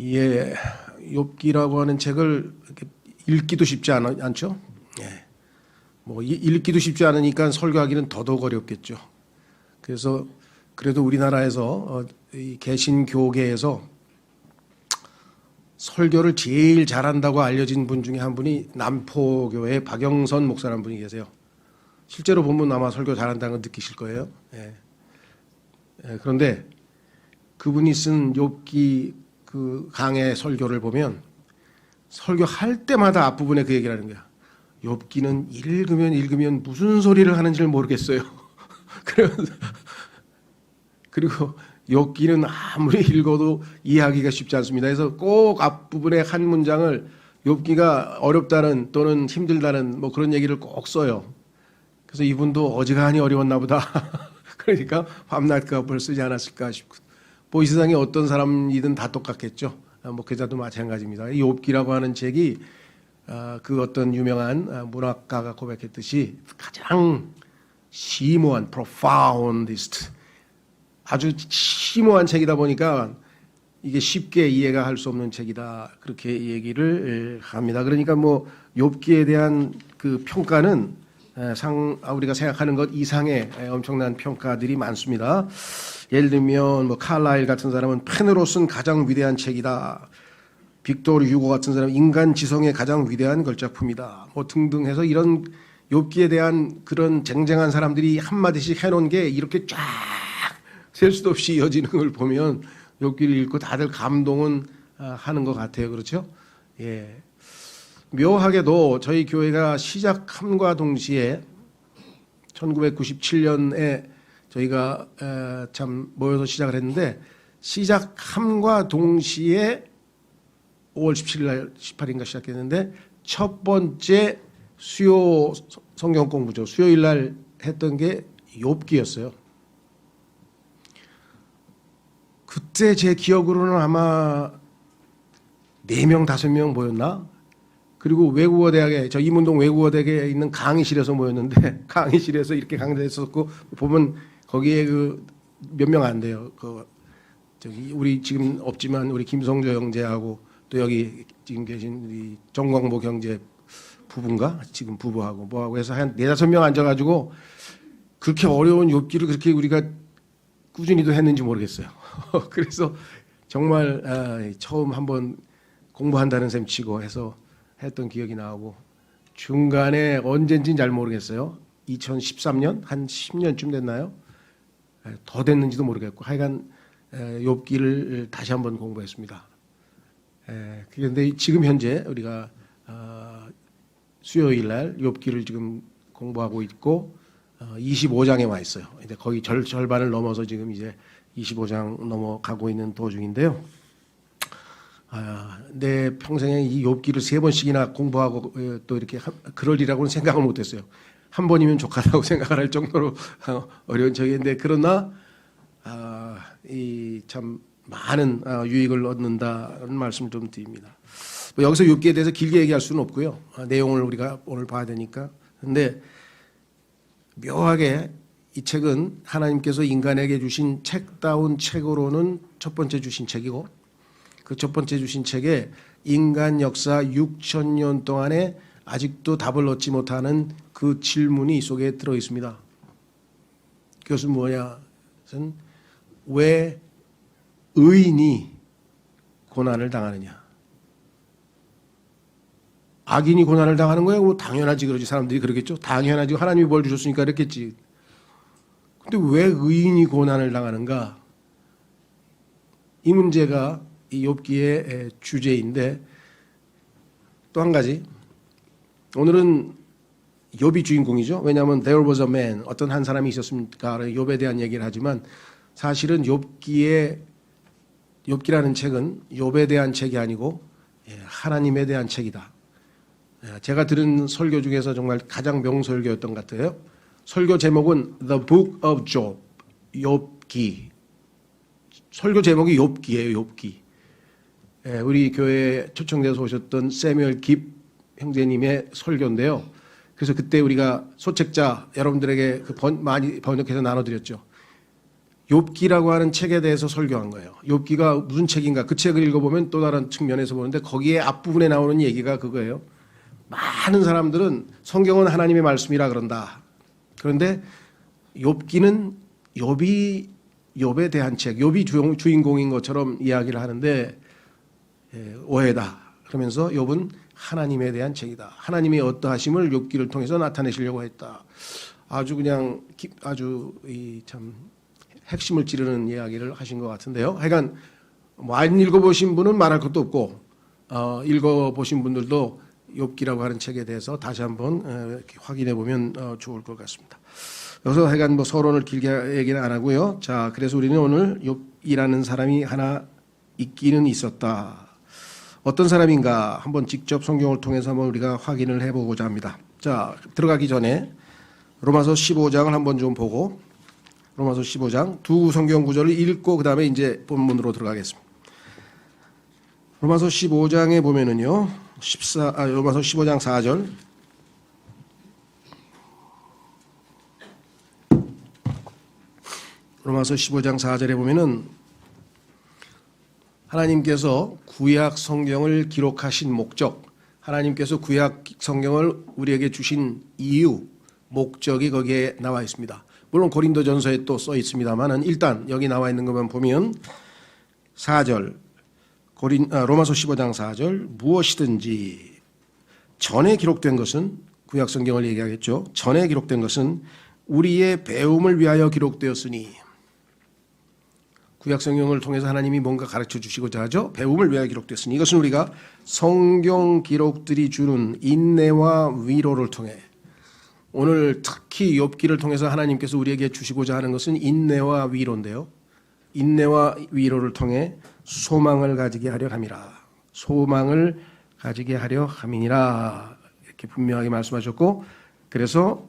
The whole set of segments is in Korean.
예, 욥기라고 하는 책을 이렇게 읽기도 쉽지 않죠. 예, 뭐 읽기도 쉽지 않으니까 설교하기는 더더욱 어렵겠죠. 그래서 그래도 우리나라에서 이 개신교계에서 설교를 제일 잘한다고 알려진 분 중에 한 분이 남포교회 박영선 목사라는 분이 계세요. 실제로 보면 아마 설교 잘한다는 걸 느끼실 거예요. 예. 예, 그런데 그분이 쓴 욥기 그 강의 설교를 보면 설교할 때마다 앞부분에 그 얘기를 하는 거야. 욥기는 읽으면 무슨 소리를 하는지를 모르겠어요. 그리고 욥기는 아무리 읽어도 이해하기가 쉽지 않습니다. 그래서 꼭 앞부분에 한 문장을 욥기가 어렵다는 또는 힘들다는 뭐 그런 얘기를 꼭 써요. 그래서 이분도 어지간히 어려웠나 보다. 그러니까 밤낮 그 앞을 쓰지 않았을까 싶고, 뭐 이 세상에 어떤 사람이든 다 똑같겠죠. 목회자도 마찬가지입니다. 이 욥기라고 하는 책이 그 어떤 유명한 문학가가 고백했듯이 가장 심오한 profoundest, 아주 심오한 책이다 보니까 이게 쉽게 이해가 할 수 없는 책이다, 그렇게 얘기를 합니다. 그러니까 뭐 욥기에 대한 그 평가는 우리가 생각하는 것 이상의 엄청난 평가들이 많습니다. 예를 들면 뭐 칼라일 같은 사람은 펜으로 쓴 가장 위대한 책이다. 빅토르 휴고 같은 사람은 인간 지성의 가장 위대한 걸작품이다. 뭐 등등 해서 이런 욥기에 대한 그런 쟁쟁한 사람들이 한마디씩 해놓은 게 이렇게 쫙 셀 수도 없이 이어지는 걸 보면 욥기를 읽고 다들 감동은 하는 것 같아요. 그렇죠? 예. 묘하게도 저희 교회가 시작함과 동시에 1997년에 저희가 참 모여서 시작을 했는데, 시작함과 동시에 5월 17일 날 18일인가 시작했는데 첫 번째 수요 성경 공부죠. 수요일 날 했던 게 욥기였어요. 그때 제 기억으로는 아마 4명, 5명 모였나? 그리고 외국어 대학에, 저 이문동 외국어 대학에 있는 강의실에서 모였는데, 강의실에서 이렇게 강좌했었고, 보면 거기에 그 몇 명 안 돼요. 저기 우리 지금 없지만 우리 김성조 형제하고 또 여기 지금 계신 우리 정광보 경제 부부인가? 지금 부부하고 뭐하고 해서 한 4-5명 앉아가지고 그렇게 어려운 욥기를 그렇게 우리가 꾸준히도 했는지 모르겠어요. 그래서 정말 처음 한번 공부한다는 셈 치고 해서 했던 기억이 나고, 중간에 언젠지는 잘 모르겠어요. 2013년? 한 10년쯤 됐나요? 더 됐는지도 모르겠고, 하여간 욥기를 다시 한번 공부했습니다. 그런데 지금 현재 우리가 수요일 날 욥기를 지금 공부하고 있고 25장에 와 있어요. 이제 거의 절반을 넘어서 지금 이제 25장 넘어가고 있는 도중인데요. 내 평생에 이 욥기를 3번씩이나 공부하고 또 이렇게 그러리라고는 생각을 못했어요. 한 번이면 족하다고 생각을 할 정도로 어려운 책인데, 그러나 이 참 많은 유익을 얻는다는 말씀을 좀 드립니다. 뭐 여기서 욥기에 대해서 길게 얘기할 수는 없고요. 내용을 우리가 오늘 봐야 되니까. 그런데 묘하게 이 책은 하나님께서 인간에게 주신 책다운 책으로는 첫 번째 주신 책이고, 그 첫 번째 주신 책에 인간 역사 6,000년 동안에 아직도 답을 얻지 못하는 그 질문이 이 속에 들어 있습니다. 그것은 뭐냐? 그것은 왜 의인이 고난을 당하느냐? 악인이 고난을 당하는 거야? 뭐 당연하지, 그러지. 사람들이 그러겠죠. 당연하지. 하나님이 뭘 주셨으니까 그랬겠지. 근데 왜 의인이 고난을 당하는가? 이 문제가 이 욥기의 주제인데, 또 한 가지, 오늘은 욥이 주인공이죠. 왜냐하면 there was a man, 어떤 한 사람이 있었습니까? 욥에 대한 얘기를 하지만 사실은 욥기라는 책은 욥에 대한 책이 아니고 하나님에 대한 책이다. 제가 들은 설교 중에서 정말 가장 명설교였던 것 같아요. 설교 제목은 The Book of Job, 욥기. 설교 제목이 욥기예요, 욥기. 우리 교회에 초청돼서 오셨던 세뮤얼 깁 형제님의 설교인데요. 그래서 그때 우리가 소책자 여러분들에게 많이 번역해서 나눠드렸죠. 욥기라고 하는 책에 대해서 설교한 거예요. 욥기가 무슨 책인가? 그 책을 읽어보면 또 다른 측면에서 보는데 거기에 앞부분에 나오는 얘기가 그거예요. 많은 사람들은 성경은 하나님의 말씀이라 그런다. 그런데 욥기는 욥에 대한 책, 욥이 주인공인 것처럼 이야기를 하는데 오해다. 그러면서 욥은 하나님에 대한 책이다. 하나님의 어떠하심을 욥기를 통해서 나타내시려고 했다. 아주 그냥 아주 참 핵심을 찌르는 이야기를 하신 것 같은데요. 하여간 뭐 안 읽어보신 분은 말할 것도 없고 읽어보신 분들도 욥기라고 하는 책에 대해서 다시 한번 이렇게 확인해 보면 좋을 것 같습니다. 여기서 하여간 뭐 서론을 길게 얘기는 안 하고요. 자, 그래서 우리는 오늘 욥이라는 사람이 하나 있기는 있었다. 어떤 사람인가 한번 직접 성경을 통해서 한번 우리가 확인을 해보고자 합니다. 자, 들어가기 전에 로마서 15장을 한번 좀 보고 로마서 15장 두 성경 구절을 읽고 그 다음에 이제 본문으로 들어가겠습니다. 로마서 15장에 보면은요, 로마서 15장 4절. 로마서 15장 4절에 보면은 하나님께서 구약 성경을 기록하신 목적, 하나님께서 구약 성경을 우리에게 주신 이유, 목적이 거기에 나와 있습니다. 물론 고린도전서에 또 써 있습니다만은 일단 여기 나와 있는 것만 보면 4절, 로마서 15장 4절, 무엇이든지 전에 기록된 것은, 구약 성경을 얘기하겠죠. 전에 기록된 것은 우리의 배움을 위하여 기록되었으니, 구약 성경을 통해서 하나님이 뭔가 가르쳐 주시고자 하죠. 배움을 위하여 기록되었으니, 이것은 우리가 성경 기록들이 주는 인내와 위로를 통해, 오늘 특히 욥기를 통해서 하나님께서 우리에게 주시고자 하는 것은 인내와 위로인데요. 인내와 위로를 통해 소망을 가지게 하려 함이라. 소망을 가지게 하려 함이니라. 이렇게 분명하게 말씀하셨고, 그래서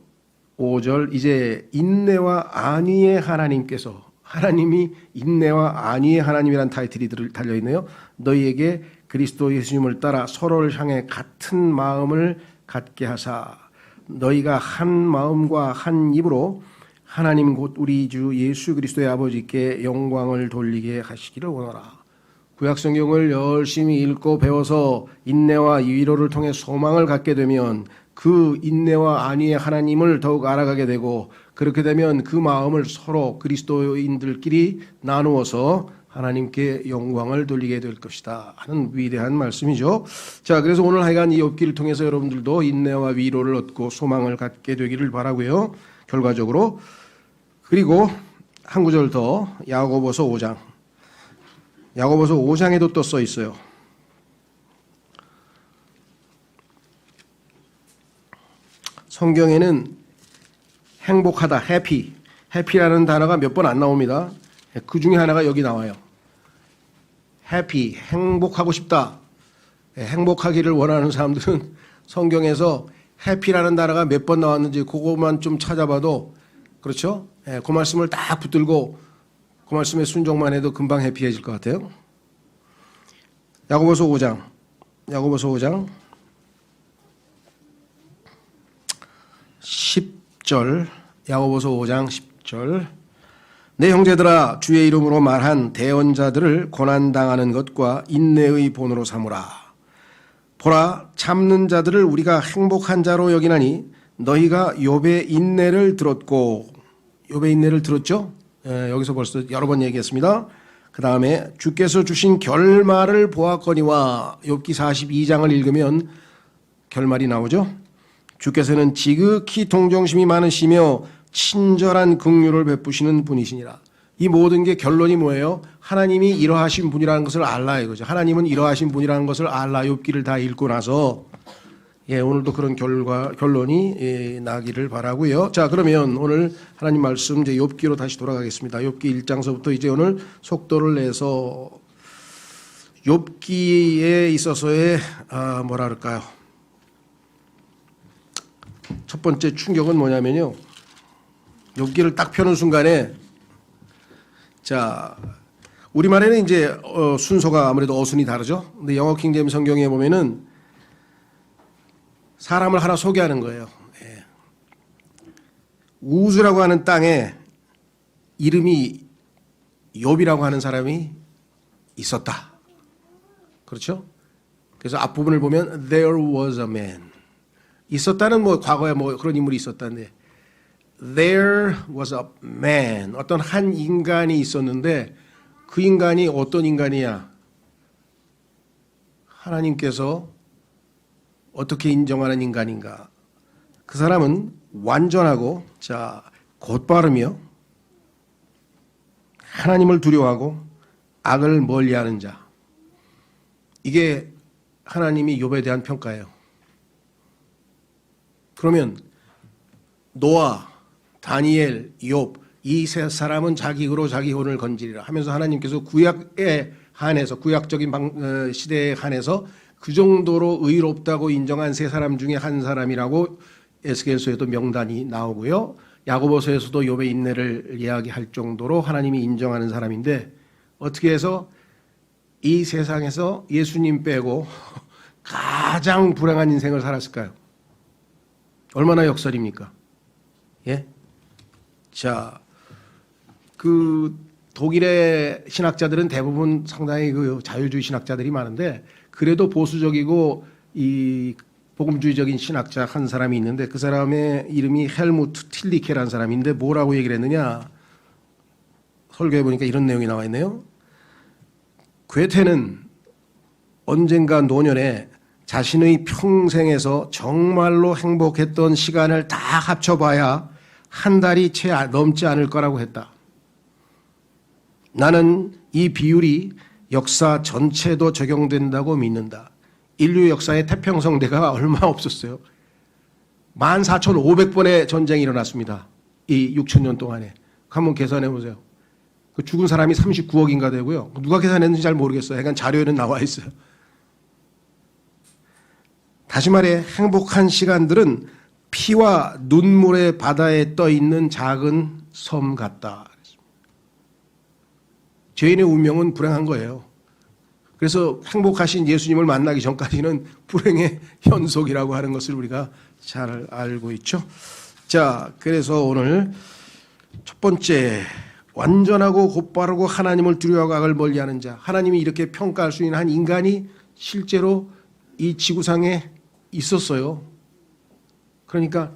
5절, 이제 인내와 안위의 하나님께서, 하나님이 인내와 안위의 하나님이라는 타이틀이 달려있네요. 너희에게 그리스도 예수님을 따라 서로를 향해 같은 마음을 갖게 하사 너희가 한 마음과 한 입으로 하나님 곧 우리 주 예수 그리스도의 아버지께 영광을 돌리게 하시기를 원하라. 구약 성경을 열심히 읽고 배워서 인내와 위로를 통해 소망을 갖게 되면 그 인내와 안위의 하나님을 더욱 알아가게 되고, 그렇게 되면 그 마음을 서로 그리스도인들끼리 나누어서 하나님께 영광을 돌리게 될 것이다 하는 위대한 말씀이죠. 자, 그래서 오늘 하여간 이 욥기를 통해서 여러분들도 인내와 위로를 얻고 소망을 갖게 되기를 바라고요. 결과적으로. 그리고 한 구절 더, 야고보서 5장. 야고보서 5장에도 또 써 있어요. 성경에는 행복하다, 해피라는 단어가 몇 번 안 나옵니다. 그 중에 하나가 여기 나와요. 해피, 행복하고 싶다. 행복하기를 원하는 사람들은 성경에서 해피라는 단어가 몇 번 나왔는지 그것만 좀 찾아봐도, 그렇죠? 그 말씀을 딱 붙들고 그 말씀에 순종만 해도 금방 해피해질 것 같아요. 야고보서 5장 10절, 야고보서 5장 10절. 내 형제들아, 주의 이름으로 말한 대언자들을 고난당하는 것과 인내의 본으로 삼으라. 보라, 참는 자들을 우리가 행복한 자로 여기나니 너희가 욥의 인내를 들었고, 욥의 인내를 들었죠? 여기서 벌써 여러 번 얘기했습니다. 그 다음에 주께서 주신 결말을 보았거니와, 욥기 42장을 읽으면 결말이 나오죠. 주께서는 지극히 동정심이 많으시며 친절한 긍휼을 베푸시는 분이시니라. 이 모든 게 결론이 뭐예요? 하나님이 이러하신 분이라는 것을 알라 이거죠. 하나님은 이러하신 분이라는 것을 알라. 욥기를 다 읽고 나서 오늘도 그런 결론이 나기를 바라고요. 자, 그러면 오늘 하나님 말씀 이제 욥기로 다시 돌아가겠습니다. 욥기 1장서부터 이제 오늘 속도를 내서 욥기에 있어서의 뭐라 그럴까요? 첫 번째 충격은 뭐냐면요. 욥기를 딱 펴는 순간에, 자, 우리말에는 이제 순서가 아무래도 어순이 다르죠. 근데 영어 킹제임 성경에 보면은 사람을 하나 소개하는 거예요. 우즈라고 하는 땅에 이름이 욥이라고 하는 사람이 있었다. 그렇죠? 그래서 앞부분을 보면 there was a man. 있었다는 뭐 과거에 뭐 그런 인물이 있었다는데 there was a man. 어떤 한 인간이 있었는데 그 인간이 어떤 인간이야? 하나님께서 어떻게 인정하는 인간인가? 그 사람은 완전하고 곧바르며 하나님을 두려워하고 악을 멀리하는 자. 이게 하나님이 욥에 대한 평가예요. 그러면 노아, 다니엘, 욥 이 세 사람은 자기 의로 자기 혼을 건지리라 하면서 하나님께서 구약에 한해서 구약적인 시대에 한해서 그 정도로 의롭다고 인정한 세 사람 중에 한 사람이라고 에스겔서에도 명단이 나오고요. 야고보서에서도 욥의 인내를 이야기할 정도로 하나님이 인정하는 사람인데 어떻게 해서 이 세상에서 예수님 빼고 가장 불행한 인생을 살았을까요? 얼마나 역설입니까? 예? 자, 그 독일의 신학자들은 대부분 상당히 그 자유주의 신학자들이 많은데 그래도 보수적이고 이 복음주의적인 신학자 한 사람이 있는데 그 사람의 이름이 헬무트 틸리케라는 사람인데 뭐라고 얘기를 했느냐? 설교해 보니까 이런 내용이 나와 있네요. 괴테는 언젠가 노년에 자신의 평생에서 정말로 행복했던 시간을 다 합쳐봐야 한 달이 채 넘지 않을 거라고 했다. 나는 이 비율이 역사 전체도 적용된다고 믿는다. 인류 역사의 태평성대가 얼마 없었어요. 14,500번의 전쟁이 일어났습니다. 이 6,000년 동안에. 한번 계산해 보세요. 그 죽은 사람이 39억인가 되고요. 누가 계산했는지 잘 모르겠어요. 약간 자료에는 나와 있어요. 다시 말해 행복한 시간들은 피와 눈물의 바다에 떠 있는 작은 섬 같다. 죄인의 운명은 불행한 거예요. 그래서 행복하신 예수님을 만나기 전까지는 불행의 연속이라고 하는 것을 우리가 잘 알고 있죠. 자, 그래서 오늘 첫 번째 완전하고 곧바르고 하나님을 두려워하고 악을 멀리하는 자. 하나님이 이렇게 평가할 수 있는 한 인간이 실제로 이 지구상에 있었어요. 그러니까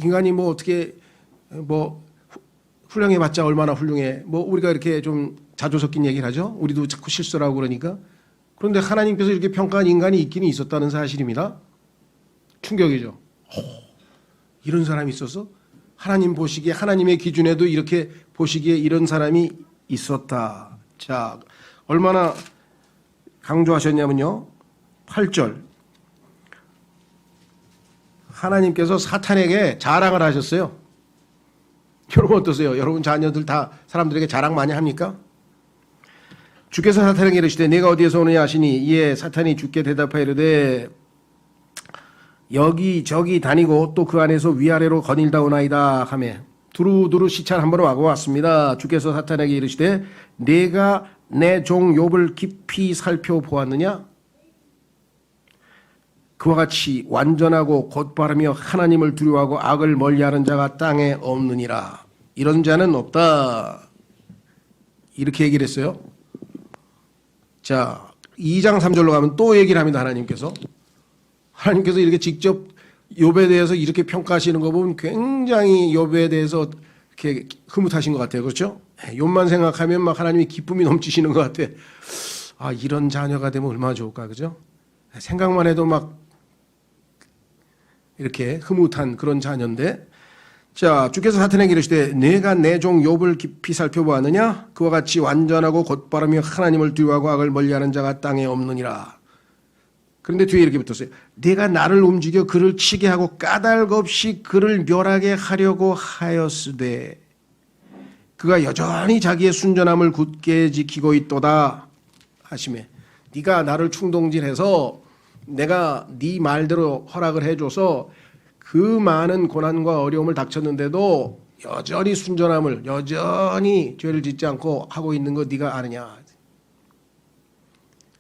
인간이 뭐 어떻게 뭐 훌륭해봤자 얼마나 훌륭해. 뭐 우리가 이렇게 좀 자주 섞인 얘기를 하죠. 우리도 자꾸 실수를 하고 그러니까. 그런데 하나님께서 이렇게 평가한 인간이 있기는 있었다는 사실입니다. 충격이죠. 이런 사람이 있어서 하나님 보시기에 하나님의 기준에도 이렇게 보시기에 이런 사람이 있었다. 자, 얼마나 강조하셨냐면요. 8절. 하나님께서 사탄에게 자랑을 하셨어요. 여러분 어떠세요? 여러분 자녀들 다 사람들에게 자랑 많이 합니까? 주께서 사탄에게 이르시되 내가 어디에서 오느냐 하시니 이에 사탄이 주께 대답하여 이르되 여기저기 다니고 또 그 안에서 위아래로 거닐다 오나이다 하며 두루두루 시찰 한 번 하고 왔습니다. 주께서 사탄에게 이르시되 내가 내 종 욥을 깊이 살펴보았느냐? 그와 같이 완전하고 곧바르며 하나님을 두려워하고 악을 멀리하는 자가 땅에 없느니라. 이런 자는 없다. 이렇게 얘기를 했어요. 자, 2장 3절로 가면 또 얘기를 합니다. 하나님께서 이렇게 직접 욥에 대해서 이렇게 평가하시는 거 보면 굉장히 욥에 대해서 이렇게 흐뭇하신 것 같아요. 그렇죠? 욥만 생각하면 막 하나님이 기쁨이 넘치시는 것 같아. 아, 이런 자녀가 되면 얼마나 좋을까. 그죠? 생각만 해도 막 이렇게 흐뭇한 그런 자녀인데, 자, 주께서 사탄에게 이르시되 내가 내 종 욥을 깊이 살펴보았느냐? 그와 같이 완전하고 곧바르며 하나님을 두려워하고 악을 멀리하는 자가 땅에 없느니라. 그런데 뒤에 이렇게 붙었어요. 내가 나를 움직여 그를 치게 하고 까닭 없이 그를 멸하게 하려고 하였으되 그가 여전히 자기의 순전함을 굳게 지키고 있도다 하시매 네가 나를 충동질해서 내가 네 말대로 허락을 해줘서 그 많은 고난과 어려움을 닥쳤는데도 여전히 순전함을 여전히 죄를 짓지 않고 하고 있는 거 네가 아느냐.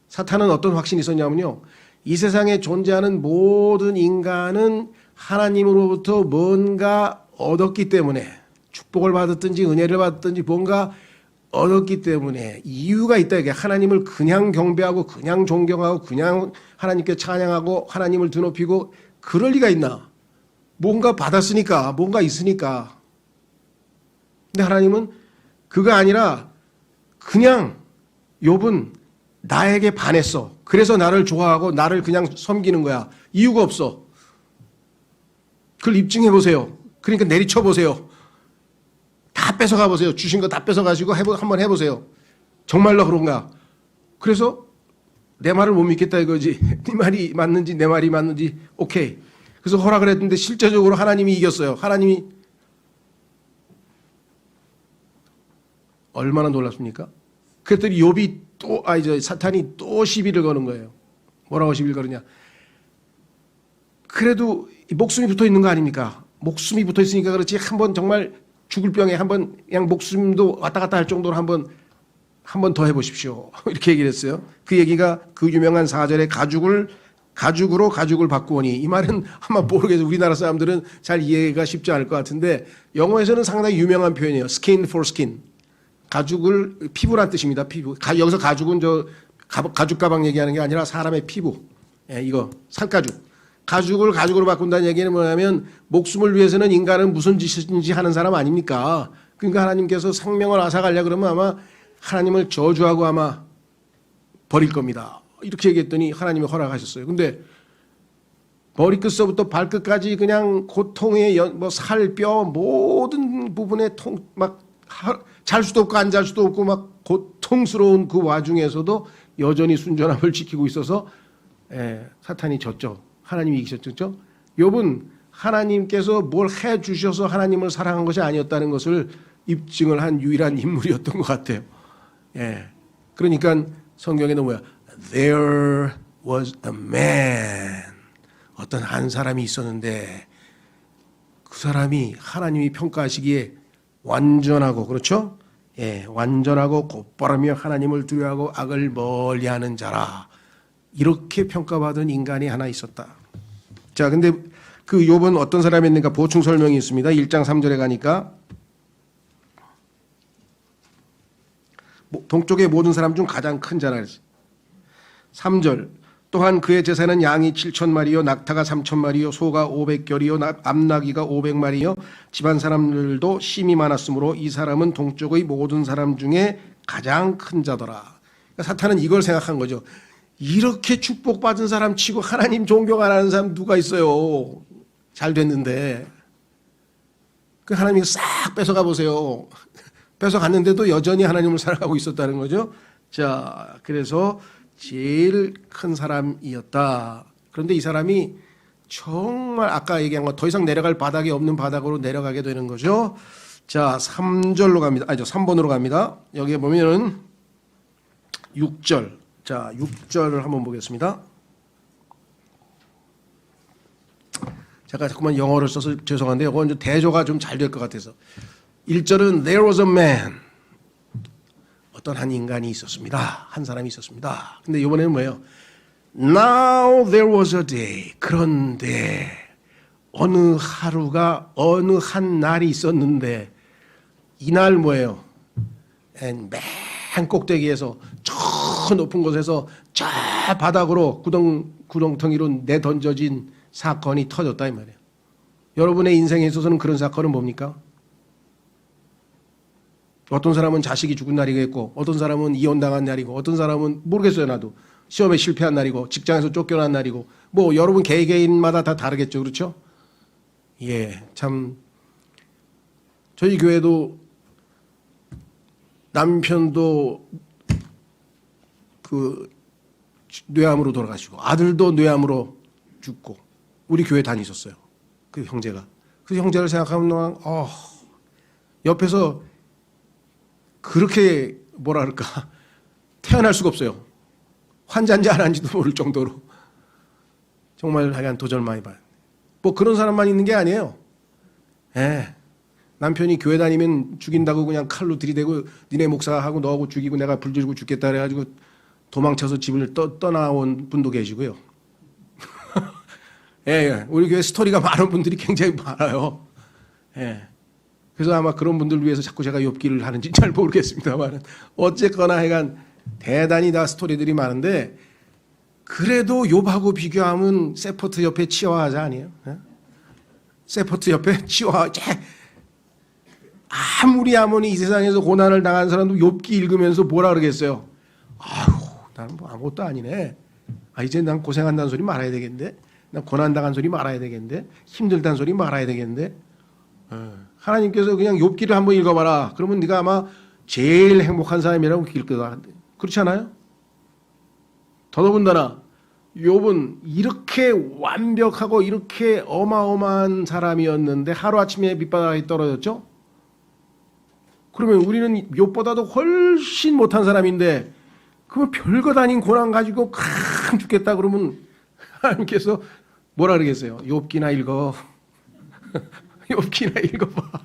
사탄은 어떤 확신이 있었냐면요. 이 세상에 존재하는 모든 인간은 하나님으로부터 뭔가 얻었기 때문에 축복을 받았든지 은혜를 받았든지 뭔가 얻었기 때문에 이유가 있다. 이게 하나님을 그냥 경배하고 그냥 존경하고 그냥 하나님께 찬양하고 하나님을 드높이고 그럴 리가 있나? 뭔가 받았으니까, 뭔가 있으니까. 근데 하나님은 그가 아니라 그냥 욥은 나에게 반했어. 그래서 나를 좋아하고 나를 그냥 섬기는 거야. 이유가 없어. 그걸 입증해 보세요. 그러니까 내리쳐 보세요. 다 뺏어가 보세요. 주신 거 다 뺏어가시고 한번 해보세요. 정말로 그런가? 그래서 내 말을 못 믿겠다 이거지. 네 말이 맞는지 내 말이 맞는지 오케이. 그래서 허락을 했는데 실제적으로 하나님이 이겼어요. 하나님이 얼마나 놀랍습니까? 그랬더니 욥이 또 사탄이 또 시비를 거는 거예요. 뭐라고 시비를 거느냐? 그래도 목숨이 붙어 있는 거 아닙니까? 목숨이 붙어 있으니까 그렇지 한번 정말 죽을 병에 한번 그냥 목숨도 왔다 갔다 할 정도로 한번 더 해보십시오. 이렇게 얘기를 했어요. 그 얘기가 그 유명한 4절에 가죽으로 가죽을 바꾸오니 이 말은 아마 모르겠어요. 우리나라 사람들은 잘 이해가 쉽지 않을 것 같은데 영어에서는 상당히 유명한 표현이에요. skin for skin. 가죽을 피부란 뜻입니다. 피부. 여기서 가죽은 가죽 가방 얘기하는 게 아니라 사람의 피부. 예, 이거 살가죽. 가죽을 가죽으로 바꾼다는 얘기는 뭐냐면 목숨을 위해서는 인간은 무슨 짓인지 하는 사람 아닙니까? 그러니까 하나님께서 생명을 앗아가려 그러면 아마 하나님을 저주하고 아마 버릴 겁니다. 이렇게 얘기했더니 하나님이 허락하셨어요. 근데 머리끝서부터 발끝까지 그냥 고통의 살, 뼈 모든 부분에 잘 수도 없고 안 잘 수도 없고 막 고통스러운 그 와중에서도 여전히 순전함을 지키고 있어서 사탄이 졌죠. 하나님이 이기셨죠. 욥은 하나님께서 뭘 해주셔서 하나님을 사랑한 것이 아니었다는 것을 입증을 한 유일한 인물이었던 것 같아요. 그러니까 성경에는 뭐야? There was a man. 어떤 한 사람이 있었는데 그 사람이 하나님이 평가하시기에 완전하고 그렇죠? 완전하고 곧바르며 하나님을 두려워하고 악을 멀리하는 자라. 이렇게 평가받은 인간이 하나 있었다. 자, 근데 그 욥은 어떤 사람이었는가 보충 설명이 있습니다. 1장 3절에 가니까 동쪽의 모든 사람 중 가장 큰 자라 그랬어요. 3절 또한 그의 제사는 양이 7,000마리요 낙타가 3,000마리요 소가 500결이요 암나귀가 500마리요 집안 사람들도 심이 많았으므로 이 사람은 동쪽의 모든 사람 중에 가장 큰 자더라. 그러니까 사탄은 이걸 생각한 거죠. 이렇게 축복받은 사람 치고 하나님 존경 안 하는 사람 누가 있어요. 잘 됐는데 그 하나님이 싹 뺏어가 보세요. 뺏어갔는데도 여전히 하나님을 사랑하고 있었다는 거죠. 자, 그래서 제일 큰 사람이었다. 그런데 이 사람이 정말 아까 얘기한 거 더 이상 내려갈 바닥이 없는 바닥으로 내려가게 되는 거죠. 자, 3절로 갑니다. 3번으로 갑니다. 여기에 보면은 6절. 자, 6절을 한번 보겠습니다. 제가 자꾸만 영어를 써서 죄송한데 이건 대조가 좀 잘 될 것 같아서 1절은 There was a man. 어떤 한 인간이 있었습니다. 한 사람이 있었습니다. 근데 이번에는 뭐예요? Now there was a day. 그런데 어느 하루가 어느 한 날이 있었는데 이날 뭐예요? 맨 꼭대기에서 저 높은 곳에서 저 바닥으로 구덩텅이로 내던져진 사건이 터졌다 이 말이에요. 여러분의 인생에 있어서는 그런 사건은 뭡니까? 어떤 사람은 자식이 죽은 날이겠고 어떤 사람은 이혼당한 날이고 어떤 사람은 모르겠어요. 나도 시험에 실패한 날이고 직장에서 쫓겨난 날이고 뭐 여러분 개개인마다 다 다르겠죠. 그렇죠? 참 저희 교회도 남편도 그 뇌암으로 돌아가시고 아들도 뇌암으로 죽고 우리 교회 다니셨어요. 그 형제가. 그 형제를 생각하면 옆에서 그렇게 뭐라 그럴까 태어날 수가 없어요. 환자인지 안 한지도 모를 정도로 정말 하여간 도전 많이 봐요. 뭐 그런 사람만 있는 게 아니에요. 남편이 교회 다니면 죽인다고 그냥 칼로 들이대고 니네 목사하고 너하고 죽이고 내가 불지르고 죽겠다 그래가지고 도망쳐서 집을 떠나온 분도 계시고요. 우리 교회 스토리가 많은 분들이 굉장히 많아요. 그래서 아마 그런 분들 위해서 자꾸 제가 욥기를 하는지 잘 모르겠습니다만 어쨌거나 하여간 대단히 다 스토리들이 많은데 그래도 욥하고 비교하면 세포트 옆에 치와하자 아니에요? 세포트 옆에 치와하자. 아무리 이 세상에서 고난을 당한 사람도 욥기 읽으면서 뭐라 그러겠어요? 아유, 나는 뭐 아무것도 아니네. 이제 난 고생한다는 소리 말아야 되겠는데, 난 고난 당한 소리 말아야 되겠는데, 힘들다는 소리 말아야 되겠는데. 하나님께서 그냥 욥기를 한번 읽어봐라. 그러면 네가 아마 제일 행복한 사람이라고 느낄 거다. 그렇지 않아요? 더더군다나 욥은 이렇게 완벽하고 이렇게 어마어마한 사람이었는데 하루아침에 밑바닥에 떨어졌죠? 그러면 우리는 욥보다도 훨씬 못한 사람인데 그러면 별것 아닌 고난 가지고 강 죽겠다 그러면 하나님께서 뭐라 그러겠어요? 욥기나 읽어. 욥기나 읽어봐.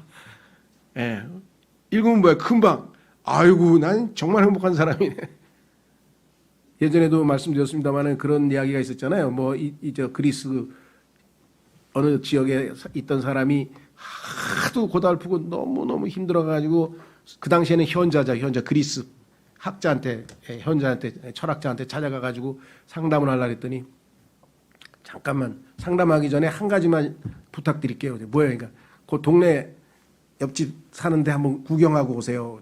예. 읽으면 뭐야? 금방. 아이고, 난 정말 행복한 사람이네. 예전에도 말씀드렸습니다만 그런 이야기가 있었잖아요. 뭐, 저 그리스 어느 지역에 있던 사람이 하도 고달프고 너무너무 힘들어가지고 그 당시에는 현자 그리스 학자한테, 철학자한테 찾아가가지고 상담을 하려고 했더니 잠깐만 상담하기 전에 한 가지만 부탁드릴게요. 뭐예요? 그러니까 그 동네 옆집 사는데 한번 구경하고 오세요.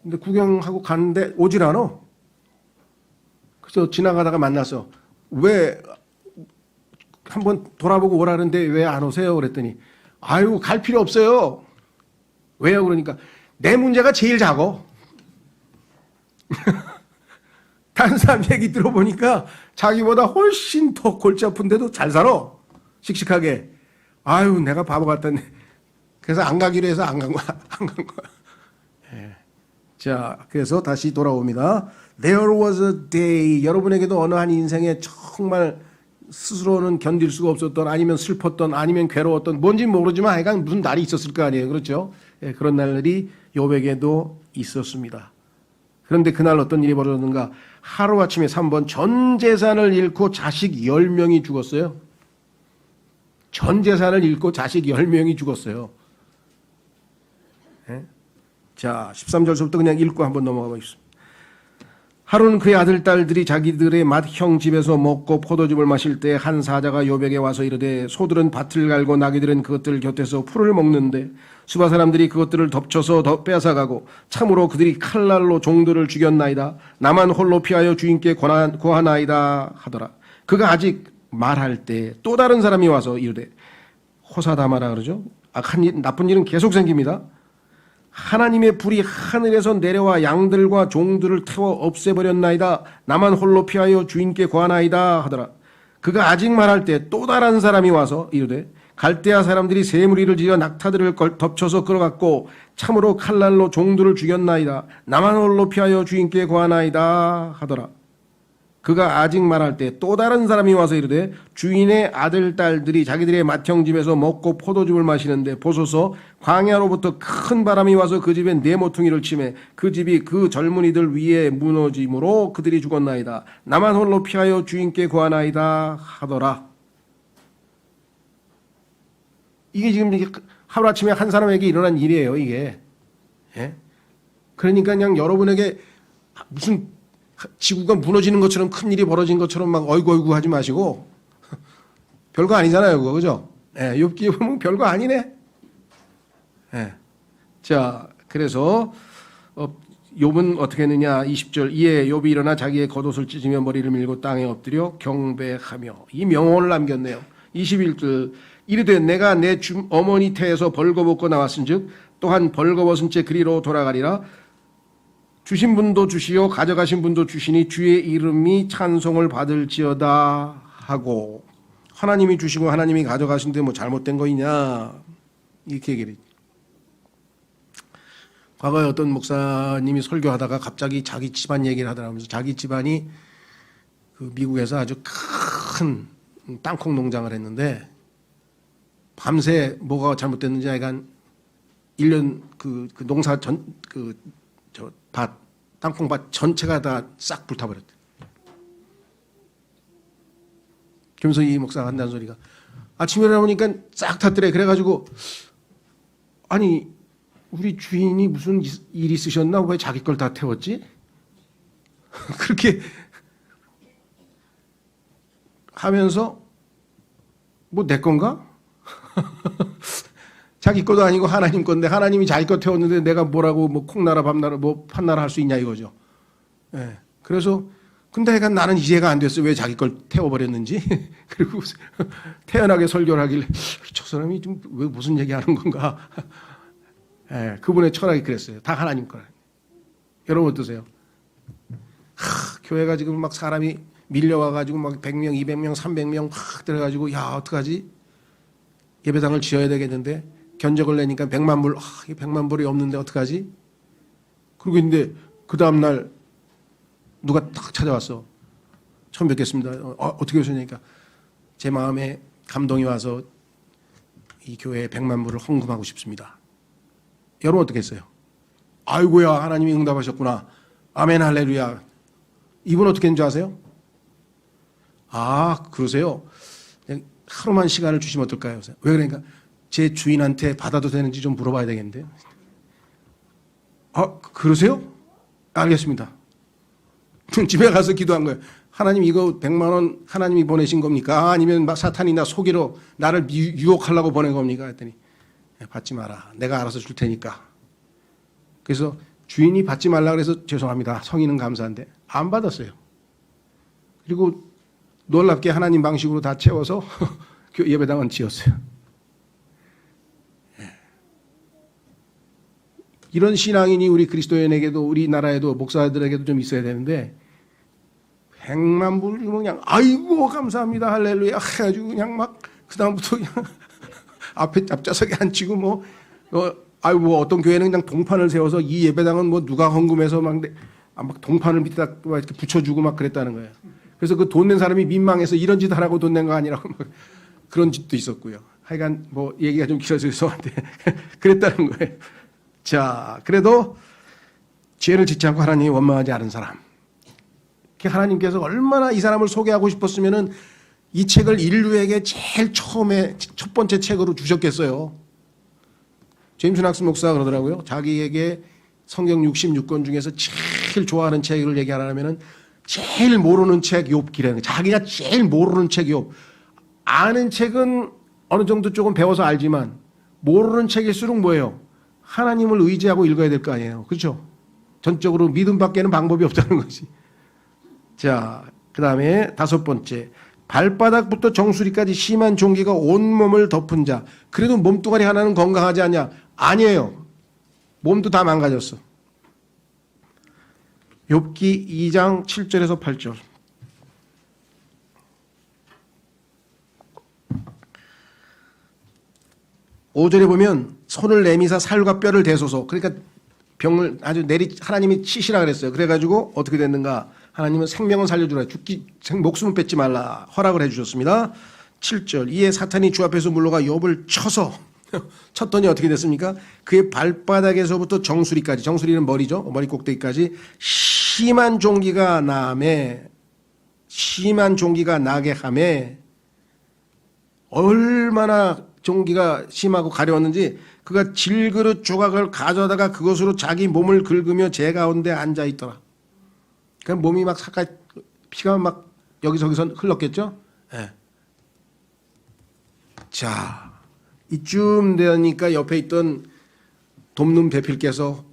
근데 구경하고 가는데 오질 않아. 그래서 지나가다가 만나서 왜 한번 돌아보고 오라는데 왜 안 오세요? 그랬더니 아유 갈 필요 없어요. 왜요? 그러니까 내 문제가 제일 작어. 다른 사람 얘기 들어보니까 자기보다 훨씬 더 골치 아픈데도 잘 살아. 씩씩하게. 아유 내가 바보 같았네. 그래서 안 가기로 해서 안 간 거야. 예. 자, 그래서 다시 돌아옵니다. There was a day. 여러분에게도 어느 한 인생에 정말 스스로는 견딜 수가 없었던 아니면 슬펐던 아니면 괴로웠던 뭔지 모르지만 하여간 무슨 날이 있었을 거 아니에요. 그렇죠? 예, 그런 날이 욥에게도 있었습니다. 그런데 그날 어떤 일이 벌어졌는가? 하루아침에 3번 전 재산을 잃고 자식 10명이 죽었어요. 전 재산을 잃고 자식 10명이 죽었어요. 예? 자, 13절부터 그냥 읽고 한번 넘어가 보겠습니다. 하루는 그의 아들, 딸들이 자기들의 맏형 집에서 먹고 포도즙을 마실 때 한 사자가 욥에게 와서 이르되 소들은 밭을 갈고 나귀들은 그것들 곁에서 풀을 먹는데 수바 사람들이 그것들을 덮쳐서 뺏어가고 참으로 그들이 칼날로 종들을 죽였나이다. 나만 홀로 피하여 주인께 고하나이다 하더라. 그가 아직 말할 때 또 다른 사람이 와서 이르되 호사다마라 그러죠. 나쁜 일은 계속 생깁니다. 하나님의 불이 하늘에서 내려와 양들과 종들을 태워 없애버렸나이다. 나만 홀로 피하여 주인께 구하나이다 하더라. 그가 아직 말할 때 또 다른 사람이 와서 이르되 갈대아 사람들이 새 무리를 지어 낙타들을 덮쳐서 끌어갔고 참으로 칼날로 종들을 죽였나이다. 나만 홀로 피하여 주인께 구하나이다 하더라. 그가 아직 말할 때 또 다른 사람이 와서 이르되 주인의 아들 딸들이 자기들의 맏형 집에서 먹고 포도즙을 마시는데 보소서 광야로부터 큰 바람이 와서 그 집에 네 모퉁이를 치매 그 집이 그 젊은이들 위에 무너짐으로 그들이 죽었나이다. 나만 홀로 피하여 주인께 구하나이다 하더라. 이게 지금 하루아침에 한 사람에게 일어난 일이에요. 이게. 예? 그러니까 그냥 여러분에게 무슨 지구가 무너지는 것처럼 큰 일이 벌어진 것처럼 막 어이구 하지 마시고 별거 아니잖아요, 그거 그죠? 예, 욥기 보면 별거 아니네. 예. 자, 그래서 욥은 어떻게 했느냐? 20절 이에 욥이 일어나 자기의 겉옷을 찢으며 머리를 밀고 땅에 엎드려 경배하며 이 명언을 남겼네요. 21절 이르되 내가 내 어머니 태에서 벌거벗고 나왔은즉 또한 벌거벗은 채 그리로 돌아가리라. 주신 분도 주시오 가져가신 분도 주시니 주의 이름이 찬송을 받을지어다 하고 하나님이 주시고 하나님이 가져가신데 뭐 잘못된 거 있냐 이렇게 얘기를 했죠. 과거에 어떤 목사님이 설교하다가 갑자기 자기 집안 얘기를 하더라면서 자기 집안이 그 미국에서 아주 큰 땅콩 농장을 했는데 밤새 뭐가 잘못됐는지 하여간 1년 그 농사 밭, 땅콩밭 전체가 다 싹 불타버렸대. 그러면서 이 목사가 한다는 소리가 아침에 일어나보니까 싹 탔더래. 그래가지고 아니 우리 주인이 무슨 일 있으셨나? 왜 자기 걸 다 태웠지? 그렇게 하면서 뭐 내 건가? 자기 것도 아니고 하나님 건데 하나님이 자기 것 태웠는데 내가 뭐라고 뭐 콩나라 밤나라 뭐 판나라 할 수 있냐 이거죠. 예. 그래서 근데 약간 나는 이해가 안 됐어요. 왜 자기 걸 태워버렸는지. 그리고 태연하게 설교를 하길래 저 사람이 좀 왜 무슨 얘기하는 건가. 예. 그분의 철학이 그랬어요. 다 하나님 거라. 여러분 어떠세요? 교회가 지금 막 사람이 밀려와가지고 막 100명, 200명, 300명 확 들어가지고 야 어떡하지? 예배당을 지어야 되겠는데 견적을 내니까 100만 불, 이 100만 불이 없는데 어떡하지? 그러고 있는데 그 다음날 누가 딱 찾아왔어. 처음 뵙겠습니다. 어떻게 오셨냐니까 제 마음에 감동이 와서 이 교회에 100만 불을 헌금하고 싶습니다. 여러분 어떻게 했어요? 아이고야 하나님이 응답하셨구나. 아멘 할렐루야. 이분 어떻게 했는지 아세요? 아 그러세요? 하루만 시간을 주시면 어떨까요? 왜 그러니까 제 주인한테 받아도 되는지 좀 물어봐야 되겠는데요. 아 그러세요? 알겠습니다. 집에 가서 기도한 거예요. 하나님 이거 100만 원 하나님이 보내신 겁니까? 아니면 막 사탄이 나 속이러 나를 유혹하려고 보낸 겁니까? 했더니 받지 마라. 내가 알아서 줄 테니까. 그래서 주인이 받지 말라 그래서 죄송합니다. 성의는 감사한데 안 받았어요. 그리고 놀랍게 하나님 방식으로 다 채워서 예배당은 지었어요. 이런 신앙인이 우리 그리스도인에게도 우리나라에도 목사들에게도 좀 있어야 되는데 100만 불 주면 그냥 아이고 감사합니다 할렐루야 해가지고 그냥 막 그다음부터 그냥 앞좌석에 앉히고 뭐 어떤 교회는 그냥 동판을 세워서 이 예배당은 뭐 누가 헌금해서 막 동판을 밑에다 막 이렇게 붙여주고 막 그랬다는 거예요. 그래서 그 돈 낸 사람이 민망해서 이런 짓 하라고 돈 낸 거 아니라고 막 그런 짓도 있었고요. 하여간 뭐 얘기가 좀 길어서 죄송한데 그랬다는 거예요. 자, 그래도 죄를 짓지 않고 하나님이 원망하지 않은 사람. 하나님께서 얼마나 이 사람을 소개하고 싶었으면은 이 책을 인류에게 제일 처음에 첫 번째 책으로 주셨겠어요. 제임스 낙스 목사가 그러더라고요. 자기에게 성경 66권 중에서 제일 좋아하는 책을 얘기하라면은 제일 모르는 책 욥기라는 거예요. 자기가 제일 모르는 책 욥. 아는 책은 어느 정도 조금 배워서 알지만 모르는 책일수록 뭐예요? 하나님을 의지하고 읽어야 될 거 아니에요. 그렇죠? 전적으로 믿음밖에는 방법이 없다는 거지. 자, 그 다음에 5번째. 발바닥부터 정수리까지 심한 종기가 온몸을 덮은 자. 그래도 몸뚱아리 하나는 건강하지 않냐? 아니에요. 몸도 다 망가졌어. 욥기 2장 7절에서 8절. (5절에) 보면 손을 내미사 살과 뼈를 대소서. 그러니까 병을 아주 하나님이 치시라 그랬어요. 그래가지고 어떻게 됐는가? 하나님은 생명은 살려주라. 목숨은 뺏지 말라. 허락을 해주셨습니다. 7절. 이에 사탄이 주 앞에서 물러가 욥을 쳐서 쳤더니 어떻게 됐습니까? 그의 발바닥에서부터 정수리까지. 정수리는 머리죠. 머리 꼭대기까지 심한 종기가 나게 하매 얼마나 종기가 심하고 가려웠는지 그가 질그릇 조각을 가져다가 그것으로 자기 몸을 긁으며 제 가운데 앉아 있더라. 그러니까 몸이 막 피가 막 여기저기서 흘렀겠죠. 네. 자, 이쯤 되니까 옆에 있던 돕는 배필께서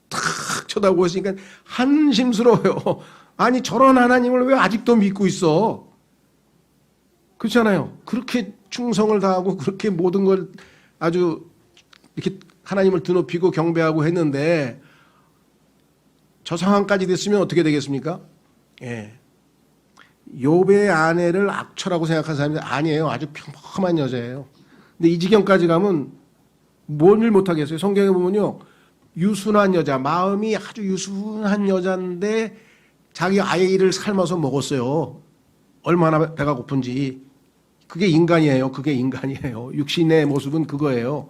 탁 쳐다보시니까 한심스러워요. 아니 저런 하나님을 왜 아직도 믿고 있어? 그렇잖아요. 그렇게 충성을 다하고 그렇게 모든 걸 아주 이렇게 하나님을 드높이고 경배하고 했는데 저 상황까지 됐으면 어떻게 되겠습니까? 예. 욥의 아내를 악처라고 생각하는 사람이 아니에요. 아주 평범한 여자예요. 근데 이 지경까지 가면 뭘 못하겠어요. 성경에 보면요. 유순한 여자, 마음이 아주 유순한 여자인데 자기 아이를 삶아서 먹었어요. 얼마나 배가 고픈지. 그게 인간이에요. 그게 인간이에요. 육신의 모습은 그거예요.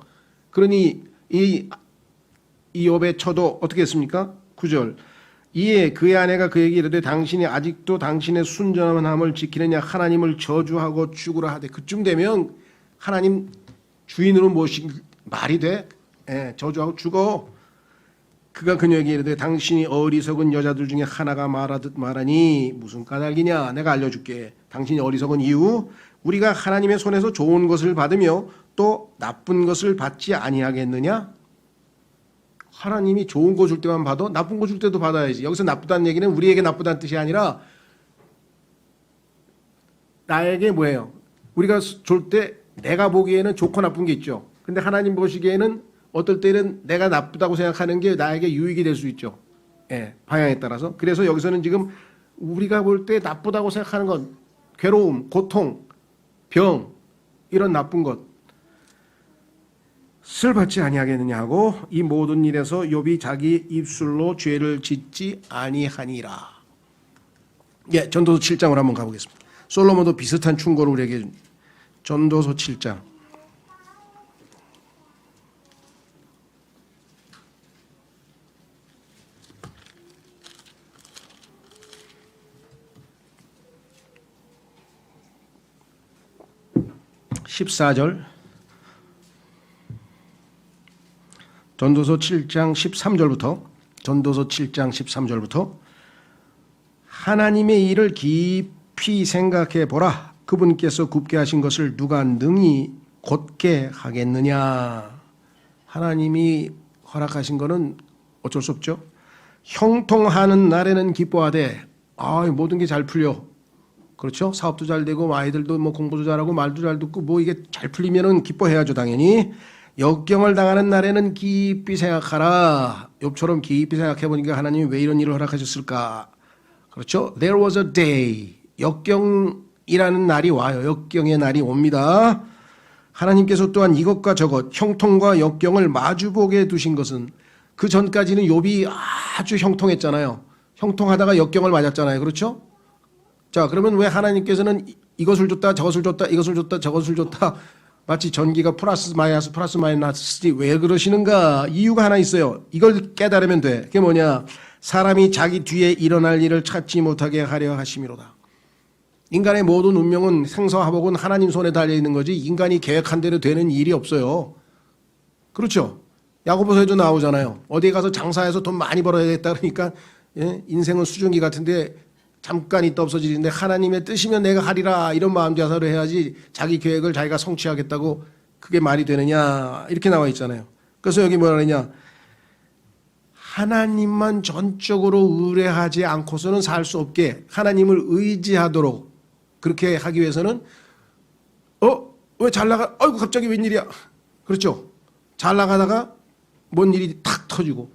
그러니 이 욥의 처도 어떻게 했습니까? 9절. 이에 그의 아내가 그에게 이르되 당신이 아직도 당신의 순전함을 지키느냐 하나님을 저주하고 죽으라 하되. 그쯤 되면 하나님 주인으로 모신 말이 돼? 예, 저주하고 죽어. 그가 그녀에게 이르되 당신이 어리석은 여자들 중에 하나가 말하듯 말하니 무슨 까닭이냐. 내가 알려줄게. 당신이 어리석은 이유, 우리가 하나님의 손에서 좋은 것을 받으며 또 나쁜 것을 받지 아니하겠느냐. 하나님이 좋은 거 줄 때만 받아? 나쁜 거 줄 때도 받아야지. 여기서 나쁘다는 얘기는 우리에게 나쁘다는 뜻이 아니라 나에게 뭐예요? 우리가 줄 때 내가 보기에는 좋고 나쁜 게 있죠. 근데 하나님 보시기에는 어떨 때는 내가 나쁘다고 생각하는 게 나에게 유익이 될 수 있죠. 예, 방향에 따라서. 그래서 여기서는 지금 우리가 볼 때 나쁘다고 생각하는 건 괴로움, 고통, 병, 이런 나쁜 것을 받지 아니하겠느냐 하고 이 모든 일에서 욥이 자기 입술로 죄를 짓지 아니하니라. 예, 전도서 7장으로 한번 가보겠습니다. 솔로몬도 비슷한 충고를 우리에게 전도서 7장 14절, 전도서 7장 13절부터, 전도서 7장 13절부터 하나님의 일을 깊이 생각해 보라. 그분께서 굽게 하신 것을 누가 능히 곧게 하겠느냐. 하나님이 허락하신 거는 어쩔 수 없죠. 형통하는 날에는 기뻐하되, 모든 게 잘 풀려. 그렇죠? 사업도 잘 되고 아이들도 뭐 공부도 잘하고 말도 잘 듣고 뭐 이게 잘 풀리면은 기뻐해야죠, 당연히. 역경을 당하는 날에는 깊이 생각하라. 욥처럼 깊이 생각해 보니까 하나님이 왜 이런 일을 허락하셨을까? 그렇죠? There was a day. 역경이라는 날이 와요. 역경의 날이 옵니다. 하나님께서 또한 이것과 저것, 형통과 역경을 마주보게 두신 것은, 그 전까지는 욥이 아주 형통했잖아요. 형통하다가 역경을 맞았잖아요. 그렇죠? 자, 그러면 왜 하나님께서는 이것을 줬다, 저것을 줬다, 이것을 줬다, 저것을 줬다, 마치 전기가 플러스 마이너스지 왜 그러시는가? 이유가 하나 있어요. 이걸 깨달으면 돼. 그게 뭐냐? 사람이 자기 뒤에 일어날 일을 찾지 못하게 하려 하심이로다. 인간의 모든 운명은 생사화복은 하나님 손에 달려 있는 거지 인간이 계획한 대로 되는 일이 없어요. 그렇죠? 야고보서에도 나오잖아요. 어디에 가서 장사해서 돈 많이 벌어야겠다 그러니까 인생은 수증기 같은데 잠깐 있다 없어지는데 하나님의 뜻이면 내가 하리라 이런 마음 자세로 해야지 자기 계획을 자기가 성취하겠다고 그게 말이 되느냐 이렇게 나와 있잖아요. 그래서 여기 뭐라 그러냐, 하나님만 전적으로 의뢰하지 않고서는 살 수 없게 하나님을 의지하도록 그렇게 하기 위해서는 왜 잘 나가? 아이고 갑자기 웬일이야? 그렇죠? 잘 나가다가 뭔 일이 탁 터지고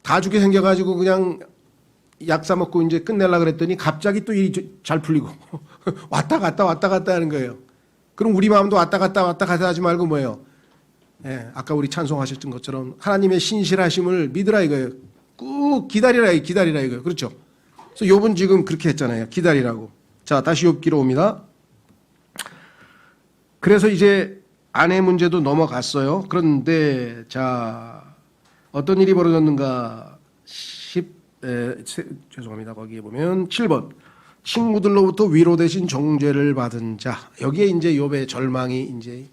다 죽게 생겨가지고 그냥 약 사 먹고 이제 끝내려고 그랬더니 갑자기 또 일이 잘 풀리고 왔다 갔다 하는 거예요. 그럼 우리 마음도 왔다 갔다 하지 말고 뭐예요? 아까 우리 찬송하셨던 것처럼 하나님의 신실하심을 믿으라 이거예요. 꾹 기다리라 이거예요. 그렇죠? 그래서 욥은 지금 그렇게 했잖아요. 기다리라고. 자, 다시 욥기로 옵니다. 그래서 이제 아내 문제도 넘어갔어요. 그런데 자, 어떤 일이 벌어졌는가? 죄송합니다. 거기에 보면 7번. 친구들로부터 위로 대신 정죄를 받은 자. 여기에 이제 욥의 절망이 이제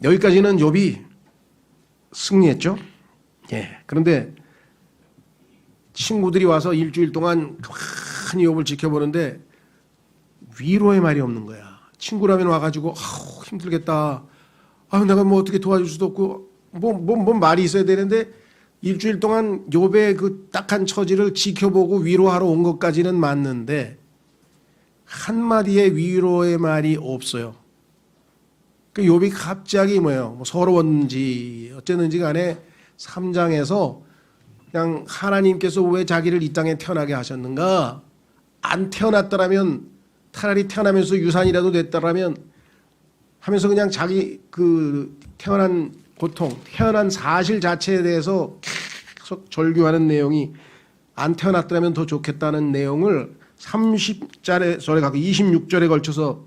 여기까지는 욥이 승리했죠. 예. 그런데 친구들이 와서 일주일 동안 가만히 욥을 지켜보는데 위로의 말이 없는 거야. 친구라면 와가지고 힘들겠다. 내가 뭐 어떻게 도와줄 수도 없고 뭐 말이 있어야 되는데 일주일 동안 욥의 그 딱한 처지를 지켜보고 위로하러 온 것까지는 맞는데 한마디의 위로의 말이 없어요. 그 욥이 갑자기 뭐예요? 서러웠는지 어쨌는지 간에 3장에서 그냥 하나님께서 왜 자기를 이 땅에 태어나게 하셨는가? 안 태어났더라면 차라리 태어나면서 유산이라도 됐더라면 하면서 그냥 자기 그 태어난 고통, 태어난 사실 자체에 대해서 계속 절규하는 내용이 안 태어났더라면 더 좋겠다는 내용을 30절에 가고 26절에 걸쳐서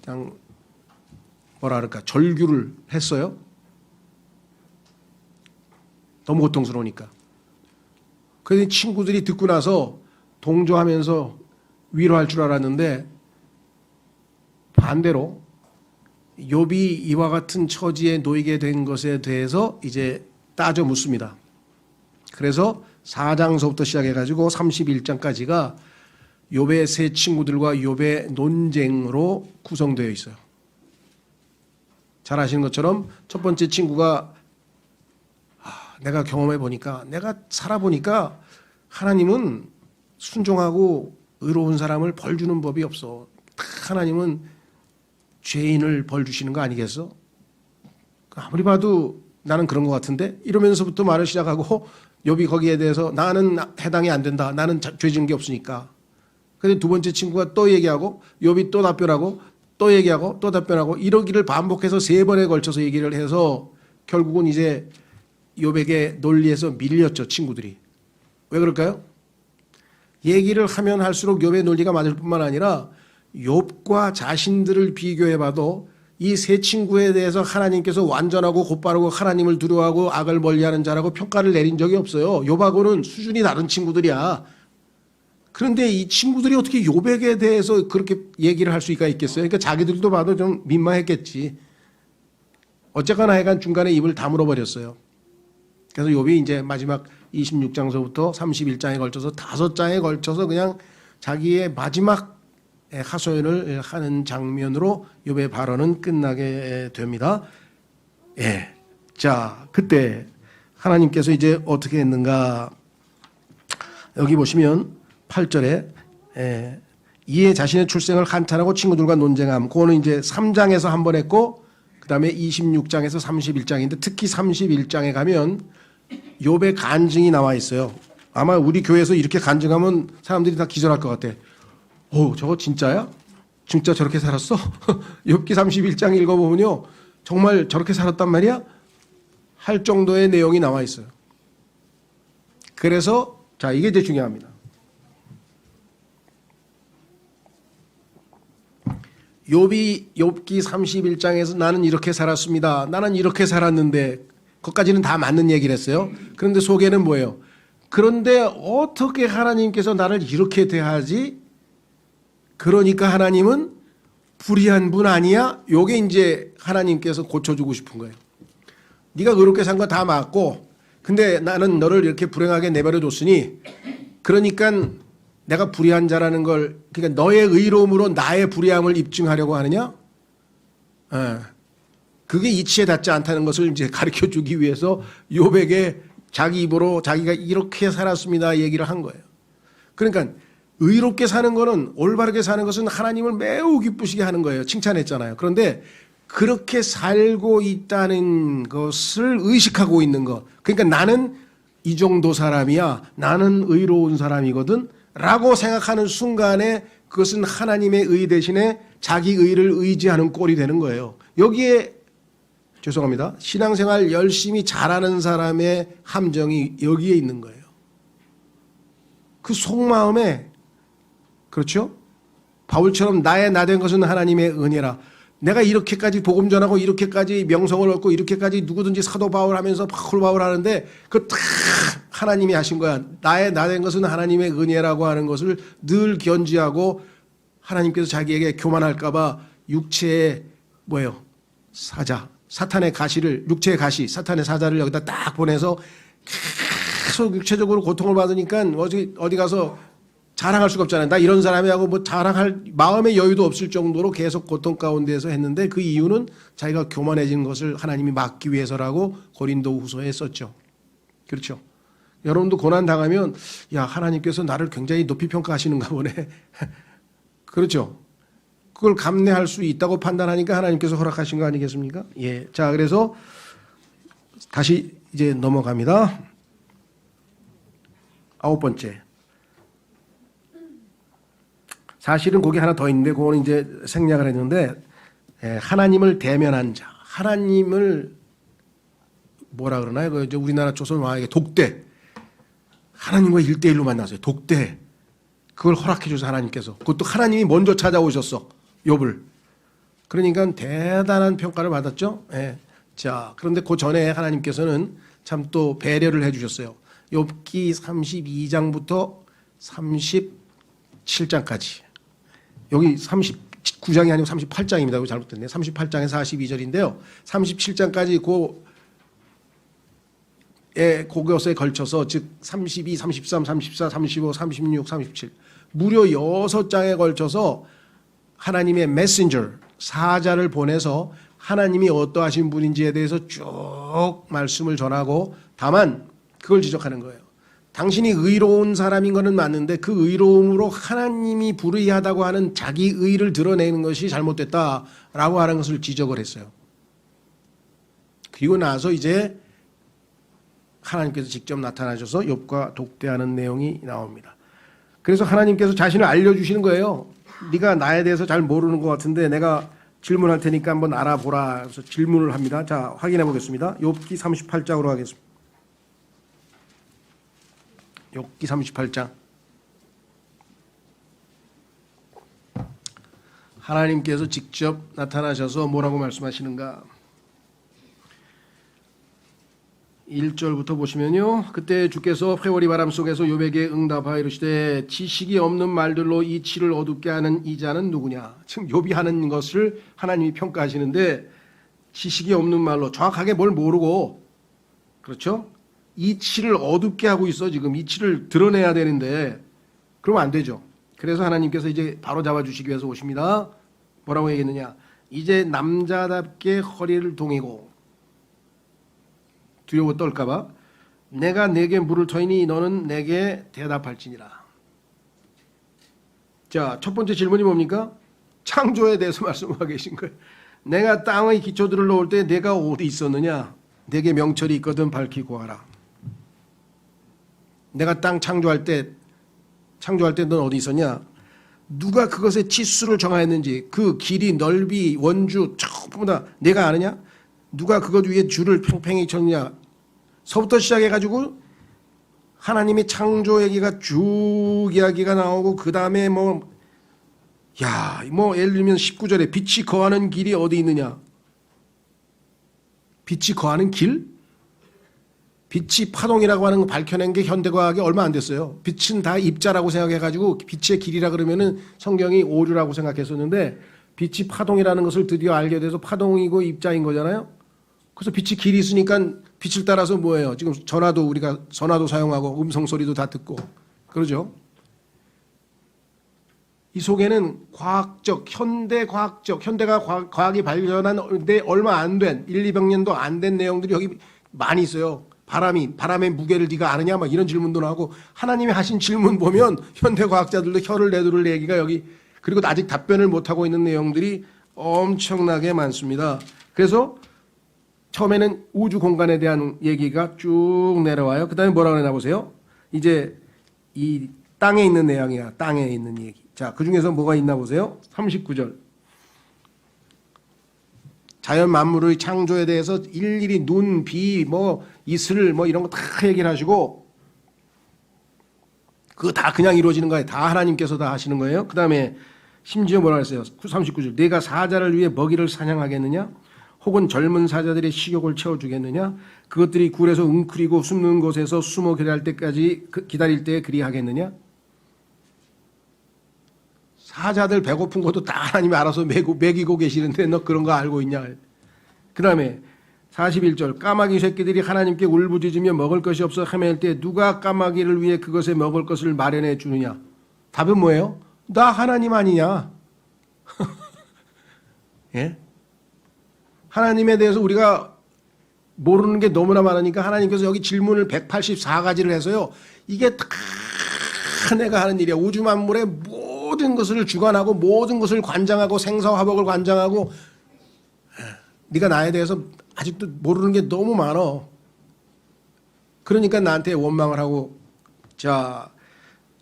그냥 뭐라 그럴까 절규를 했어요. 너무 고통스러우니까. 그래서 친구들이 듣고 나서 동조하면서 위로할 줄 알았는데 반대로 욥이 이와 같은 처지에 놓이게 된 것에 대해서 이제 따져 묻습니다. 그래서 4장서부터 시작해 가지고 31장까지가 욥의 세 친구들과 욥의 논쟁으로 구성되어 있어요. 잘 아시는 것처럼 첫 번째 친구가 내가 경험해 보니까, 내가 살아 보니까 하나님은 순종하고 의로운 사람을 벌 주는 법이 없어. 하나님은 죄인을 벌 주시는 거 아니겠어? 아무리 봐도 나는 그런 것 같은데, 이러면서부터 말을 시작하고 욥이 거기에 대해서 나는 해당이 안 된다. 나는 죄 지은 게 없으니까. 근데 두 번째 친구가 또 얘기하고 욥이 또 답변하고 또 얘기하고 또 답변하고 이러기를 반복해서 세 번에 걸쳐서 얘기를 해서 결국은 이제 욥에게 논리에서 밀렸죠, 친구들이. 왜 그럴까요? 얘기를 하면 할수록 욥의 논리가 맞을 뿐만 아니라 욥과 자신들을 비교해봐도 이 세 친구에 대해서 하나님께서 완전하고 곧바르고 하나님을 두려워하고 악을 멀리하는 자라고 평가를 내린 적이 없어요. 욥하고는 수준이 다른 친구들이야. 그런데 이 친구들이 어떻게 욥에게 대해서 그렇게 얘기를 할 수가 있겠어요? 그러니까 자기들도 봐도 좀 민망했겠지. 어쨌거나 하여간 중간에 입을 다물어 버렸어요. 그래서 욥이 이제 마지막 26장서부터 31장에 걸쳐서 5장에 걸쳐서 그냥 자기의 마지막 하소연을 하는 장면으로 욥의 발언은 끝나게 됩니다. 예. 자, 그때 하나님께서 이제 어떻게 했는가? 여기 보시면 8절에 이에 자신의 출생을 한탄하고 친구들과 논쟁함. 그거는 이제 3장에서 한 번 했고 그다음에 26장에서 31장인데 특히 31장에 가면 욥의 간증이 나와 있어요. 아마 우리 교회에서 이렇게 간증하면 사람들이 다 기절할 것 같아. 오, 저거 진짜야? 진짜 저렇게 살았어? 욥기 31장 읽어보면요, 정말 저렇게 살았단 말이야? 할 정도의 내용이 나와 있어요. 그래서 자, 이게 이제 중요합니다. 욥기 31장에서 나는 이렇게 살았습니다. 나는 이렇게 살았는데, 그것까지는 다 맞는 얘기를 했어요. 그런데 속에는 뭐예요? 그런데 어떻게 하나님께서 나를 이렇게 대하지? 그러니까 하나님은 불의한 분 아니야? 요게 이제 하나님께서 고쳐주고 싶은 거예요. 네가 의롭게 산 거 다 맞고, 근데 나는 너를 이렇게 불행하게 내버려 뒀으니, 그러니까 내가 불의한 자라는 걸, 그러니까 너의 의로움으로 나의 불의함을 입증하려고 하느냐? 그게 이치에 닿지 않다는 것을 이제 가르쳐 주기 위해서 욥에게 자기 입으로 자기가 이렇게 살았습니다 얘기를 한 거예요. 그러니까 의롭게 사는 거는, 올바르게 사는 것은 하나님을 매우 기쁘시게 하는 거예요. 칭찬했잖아요. 그런데 그렇게 살고 있다는 것을 의식하고 있는 것. 그러니까 나는 이 정도 사람이야. 나는 의로운 사람이거든. 라고 생각하는 순간에 그것은 하나님의 의 대신에 자기 의를 의지하는 꼴이 되는 거예요. 여기에 죄송합니다. 신앙생활 열심히 잘하는 사람의 함정이 여기에 있는 거예요. 그 속마음에, 그렇죠? 바울처럼 나의 나된 것은 하나님의 은혜라. 내가 이렇게까지 복음 전하고 이렇게까지 명성을 얻고 이렇게까지 누구든지 사도 바울 하면서 바울 하는데 그거 다 하나님이 하신 거야. 나의 나된 것은 하나님의 은혜라고 하는 것을 늘 견지하고, 하나님께서 자기에게 교만할까 봐 육체의 뭐예요? 사자. 사탄의 가시를, 육체의 가시, 사탄의 사자를 여기다 딱 보내서 계속 육체적으로 고통을 받으니까 어디 가서 자랑할 수가 없잖아요. 나 이런 사람이 하고 뭐 자랑할 마음의 여유도 없을 정도로 계속 고통 가운데에서 했는데, 그 이유는 자기가 교만해진 것을 하나님이 막기 위해서라고 고린도 후서에 썼죠. 그렇죠. 여러분도 고난 당하면, 야, 하나님께서 나를 굉장히 높이 평가하시는가 보네. 그렇죠. 그걸 감내할 수 있다고 판단하니까 하나님께서 허락하신 거 아니겠습니까? 예. 자, 그래서 다시 이제 넘어갑니다. 9번째. 사실은 거기 하나 더 있는데, 그거는 이제 생략을 했는데, 하나님을 대면한 자. 하나님을 뭐라 그러나요? 그 이제 우리나라 조선 왕에게 독대. 하나님과 1대1로 만났어요. 독대. 그걸 허락해 주셔서 하나님께서. 그것도 하나님이 먼저 찾아오셨어. 욥을. 그러니까 대단한 평가를 받았죠. 예. 자, 그런데 그 전에 하나님께서는 참 또 배려를 해 주셨어요. 욥기 32장부터 37장까지. 여기 39장이 아니고 38장입니다. 이거 잘못됐네요. 38장에 42절인데요. 37장까지 그것에 걸쳐서 즉 32, 33, 34, 35, 36, 37 무려 6장에 걸쳐서 하나님의 메신저 사자를 보내서 하나님이 어떠하신 분인지에 대해서 쭉 말씀을 전하고 다만 그걸 지적하는 거예요. 당신이 의로운 사람인 것은 맞는데 그 의로움으로 하나님이 불의하다고 하는 자기 의를 드러내는 것이 잘못됐다라고 하는 것을 지적을 했어요. 그리고 나서 이제 하나님께서 직접 나타나셔서 욥과 독대하는 내용이 나옵니다. 그래서 하나님께서 자신을 알려주시는 거예요. 네가 나에 대해서 잘 모르는 것 같은데 내가 질문할 테니까 한번 알아보라. 그래서 질문을 합니다. 자, 확인해 보겠습니다. 욥기 38장으로 하겠습니다. 욥기 38장. 하나님께서 직접 나타나셔서 뭐라고 말씀하시는가? 1절부터 보시면요. 그때 주께서 회오리 바람 속에서 욥에게 응답하여 이르시되 지식이 없는 말들로 이치를 어둡게 하는 이자는 누구냐? 지금 욥이 하는 것을 하나님이 평가하시는데 지식이 없는 말로 정확하게 뭘 모르고 그렇죠? 이치를 어둡게 하고 있어. 지금 이치를 드러내야 되는데 그러면 안 되죠. 그래서 하나님께서 이제 바로 잡아주시기 위해서 오십니다. 뭐라고 얘기했느냐? 이제 남자답게 허리를 동이고 두려워 떨까봐 내가 내게 물을 터이니 너는 내게 대답할지니라. 자, 첫 번째 질문이 뭡니까? 창조에 대해서 말씀하고 계신 거예요. 내가 땅의 기초들을 놓을 때 내가 어디 있었느냐? 내게 명철이 있거든 밝히고 하라. 내가 땅 창조할 때 넌 어디 있었냐? 누가 그것의 치수를 정하였는지 그 길이 넓이 원주 전부 다 내가 아느냐? 누가 그것 위에 줄을 팽팽히 쳤냐? 서부터 시작해가지고 하나님의 창조 얘기가 쭉 이야기가 나오고 그 다음에 예를 들면 19절에 빛이 거하는 길이 어디 있느냐? 빛이 거하는 길? 빛이 파동이라고 하는 거 밝혀낸 게 현대과학이 얼마 안 됐어요. 빛은 다 입자라고 생각해가지고 빛의 길이라 그러면은 성경이 오류라고 생각했었는데 빛이 파동이라는 것을 드디어 알게 돼서 파동이고 입자인 거잖아요. 그래서 빛이 길이 있으니까 빛을 따라서 뭐예요? 지금 우리가 전화도 사용하고 음성 소리도 다 듣고 그러죠. 이 속에는 현대가 과학이 발전한 데 얼마 안 된 1, 200년도 안 된 내용들이 여기 많이 있어요. 바람의 무게를 네가 아느냐? 막 이런 질문도 나오고 하나님이 하신 질문 보면 현대 과학자들도 혀를 내두를 얘기가 여기 그리고 아직 답변을 못 하고 있는 내용들이 엄청나게 많습니다. 그래서 처음에는 우주 공간에 대한 얘기가 쭉 내려와요. 그다음에 뭐라고 그러나 보세요. 이제 이 땅에 있는 내용이야. 땅에 있는 얘기. 자, 그중에서 뭐가 있나 보세요. 39절. 자연 만물의 창조에 대해서 일일이 눈, 비, 이슬 이런 거 다 얘기를 하시고 그거 다 그냥 이루어지는 거예요. 다 하나님께서 다 하시는 거예요. 그다음에 심지어 뭐라 했어요? 39절. 내가 사자를 위해 먹이를 사냥하겠느냐? 혹은 젊은 사자들의 식욕을 채워주겠느냐? 그것들이 굴에서 웅크리고 숨는 곳에서 숨어 기다릴 때 그리하겠느냐? 사자들 배고픈 것도 다 하나님이 알아서 먹이고 계시는데 너 그런 거 알고 있냐? 그 다음에 41절 까마귀 새끼들이 하나님께 울부짖으며 먹을 것이 없어 헤맬 때 누가 까마귀를 위해 그것에 먹을 것을 마련해 주느냐? 답은 뭐예요? 나 하나님 아니냐? 예? 하나님에 대해서 우리가 모르는 게 너무나 많으니까 하나님께서 여기 질문을 184가지를 해서요. 이게 다 내가 하는 일이야. 우주 만물의 모든 것을 주관하고 모든 것을 관장하고 생사화복을 관장하고 네가 나에 대해서 아직도 모르는 게 너무 많어. 그러니까 나한테 원망을 하고 자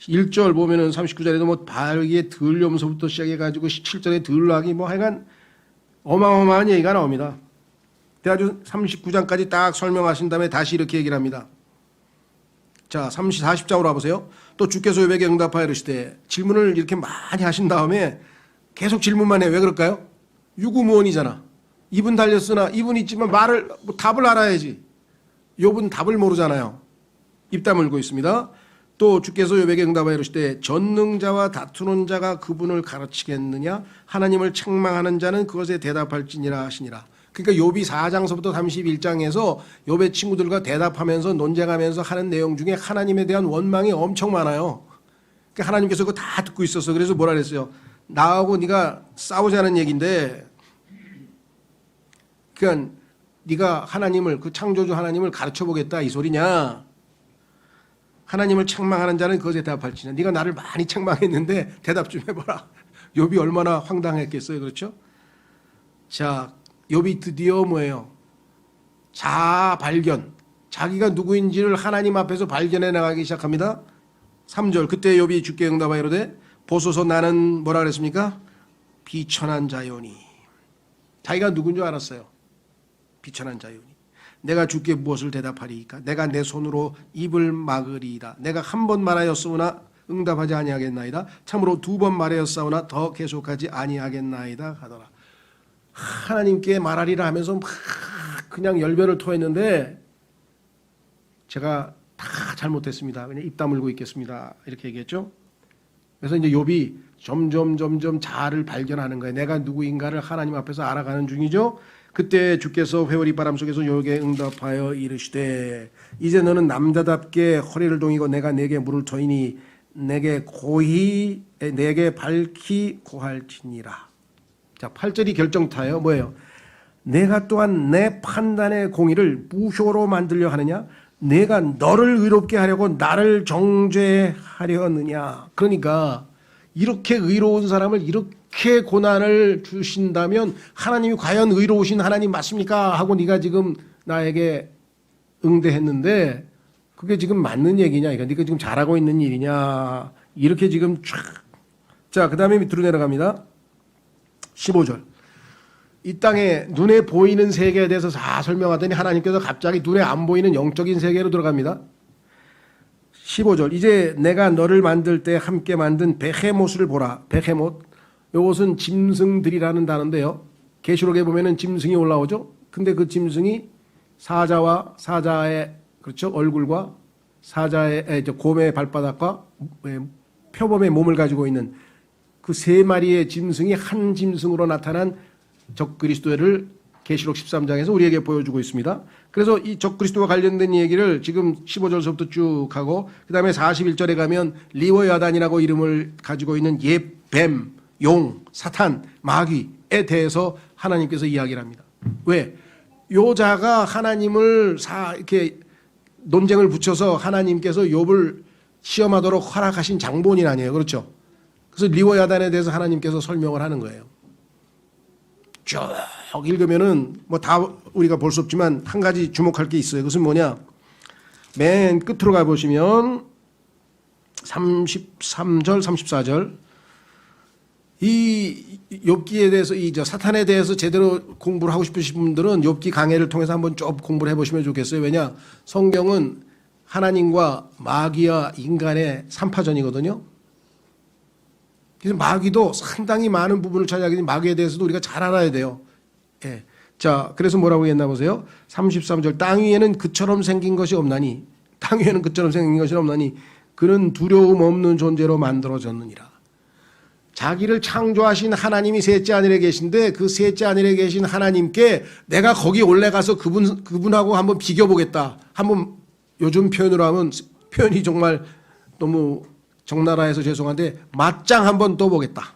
1절 보면은 39절에도 발기에 들려면서부터 시작해가지고 17절에 들락이 하여간 어마어마한 얘기가 나옵니다. 아주 39장까지 딱 설명하신 다음에 다시 이렇게 얘기를 합니다. 자, 40장으로 와보세요. 또 주께서 욥에게 응답하여 이르시되 질문을 이렇게 많이 하신 다음에 계속 질문만 해. 왜 그럴까요? 유구무원이잖아. 입은 달렸으나 입은 있지만 답을 알아야지. 욥은 답을 모르잖아요. 입 다물고 있습니다. 또 주께서 욥에게 응답하여 이르시되 전능자와 다투는 자가 그분을 가르치겠느냐 하나님을 책망하는 자는 그것에 대답할지니라 하시니라. 그러니까 욥이 4장서부터 31장에서 욥의 친구들과 대답하면서 논쟁하면서 하는 내용 중에 하나님에 대한 원망이 엄청 많아요. 그러니까 하나님께서 그거 다 듣고 있었어. 그래서 뭐라 그랬어요? 나하고 네가 싸우자는 얘기인데, 그러니까 네가 하나님을, 그 창조주 하나님을 가르쳐 보겠다 이 소리냐? 하나님을 책망하는 자는 그것에 대답할지냐? 네가 나를 많이 책망했는데 대답 좀 해봐라. 욥이 얼마나 황당했겠어요, 그렇죠? 자, 욥이 드디어 뭐예요? 자아 발견, 자기가 누구인지를 하나님 앞에서 발견해 나가기 시작합니다. 3절, 그때 욥이 주께 응답하여 이르되 보소서 나는 뭐라 그랬습니까? 비천한 자요니. 자기가 누군 줄 알았어요. 비천한 자요니. 내가 주께 무엇을 대답하리이까? 내가 내 손으로 입을 막으리이다. 내가 한 번 말하였으나 응답하지 아니하겠나이다. 참으로 2번 말하였사오나 더 계속하지 아니하겠나이다 하더라. 하나님께 말하리라 하면서 막 그냥 열변을 토했는데 제가 다 잘못했습니다. 그냥 입 다물고 있겠습니다. 이렇게 얘기했죠. 그래서 이제 욥이 점점 자아를 발견하는 거예요. 내가 누구인가를 하나님 앞에서 알아가는 중이죠. 그때 주께서 회오리 바람 속에서 욥에게 응답하여 이르시되 이제 너는 남자답게 허리를 동이고 내가 네게 물을 터이니 내게 밝히 고할지니라. 자, 8절이 결정타예요. 뭐예요? 내가 또한 내 판단의 공의를 무효로 만들려 하느냐? 내가 너를 의롭게 하려고 나를 정죄하려느냐? 그러니까 이렇게 의로운 사람을 이렇게 고난을 주신다면 하나님이 과연 의로우신 하나님 맞습니까? 하고 네가 지금 나에게 응대했는데 그게 지금 맞는 얘기냐? 이거 네가 지금 잘하고 있는 일이냐? 이렇게 지금 쫙. 자, 그 다음에 밑으로 내려갑니다. 15절. 이 땅에 눈에 보이는 세계에 대해서 다 설명하더니 하나님께서 갑자기 눈에 안 보이는 영적인 세계로 들어갑니다. 15절. 이제 내가 너를 만들 때 함께 만든 베헤못을 보라. 베헤못. 이것은 짐승들이라는 단어인데요. 계시록에 보면은 짐승이 올라오죠. 근데 그 짐승이 사자와 사자의 그렇죠 얼굴과 사자의 곰의 발바닥과 표범의 몸을 가지고 있는 그 세 마리의 짐승이 한 짐승으로 나타난 적그리스도를 계시록 13장에서 우리에게 보여주고 있습니다. 그래서 이 적그리스도와 관련된 얘기를 지금 15절서부터 쭉 하고 그 다음에 41절에 가면 리워야단이라고 이름을 가지고 있는 뱀, 용, 사탄, 마귀에 대해서 하나님께서 이야기를 합니다. 왜? 요 자가 하나님을 이렇게 논쟁을 붙여서 하나님께서 욥을 시험하도록 허락하신 장본인 아니에요. 그렇죠? 그래서 리워야단에 대해서 하나님께서 설명을 하는 거예요. 쭉 읽으면은 뭐 다 우리가 볼 수 없지만 한 가지 주목할 게 있어요. 그것은 뭐냐? 맨 끝으로 가 보시면 33절, 34절 이 욥기에 대해서 사탄에 대해서 제대로 공부를 하고 싶으신 분들은 욥기 강해를 통해서 한번 쭉 공부를 해보시면 좋겠어요. 왜냐? 성경은 하나님과 마귀와 인간의 삼파전이거든요. 그래서 마귀도 상당히 많은 부분을 차지하기 때문에 마귀에 대해서도 우리가 잘 알아야 돼요. 예. 자, 그래서 뭐라고 했나 보세요. 33절. 땅 위에는 그처럼 생긴 것이 없나니 땅 위에는 그처럼 생긴 것이 없나니 그는 두려움 없는 존재로 만들어졌느니라. 자기를 창조하신 하나님이 셋째 하늘에 계신데 그 셋째 하늘에 계신 하나님께 내가 거기 올라가서 그분하고 한번 비교보겠다. 한번 요즘 표현으로 하면 표현이 정말 너무 적나라해서 죄송한데 맞짱 한번 떠보겠다.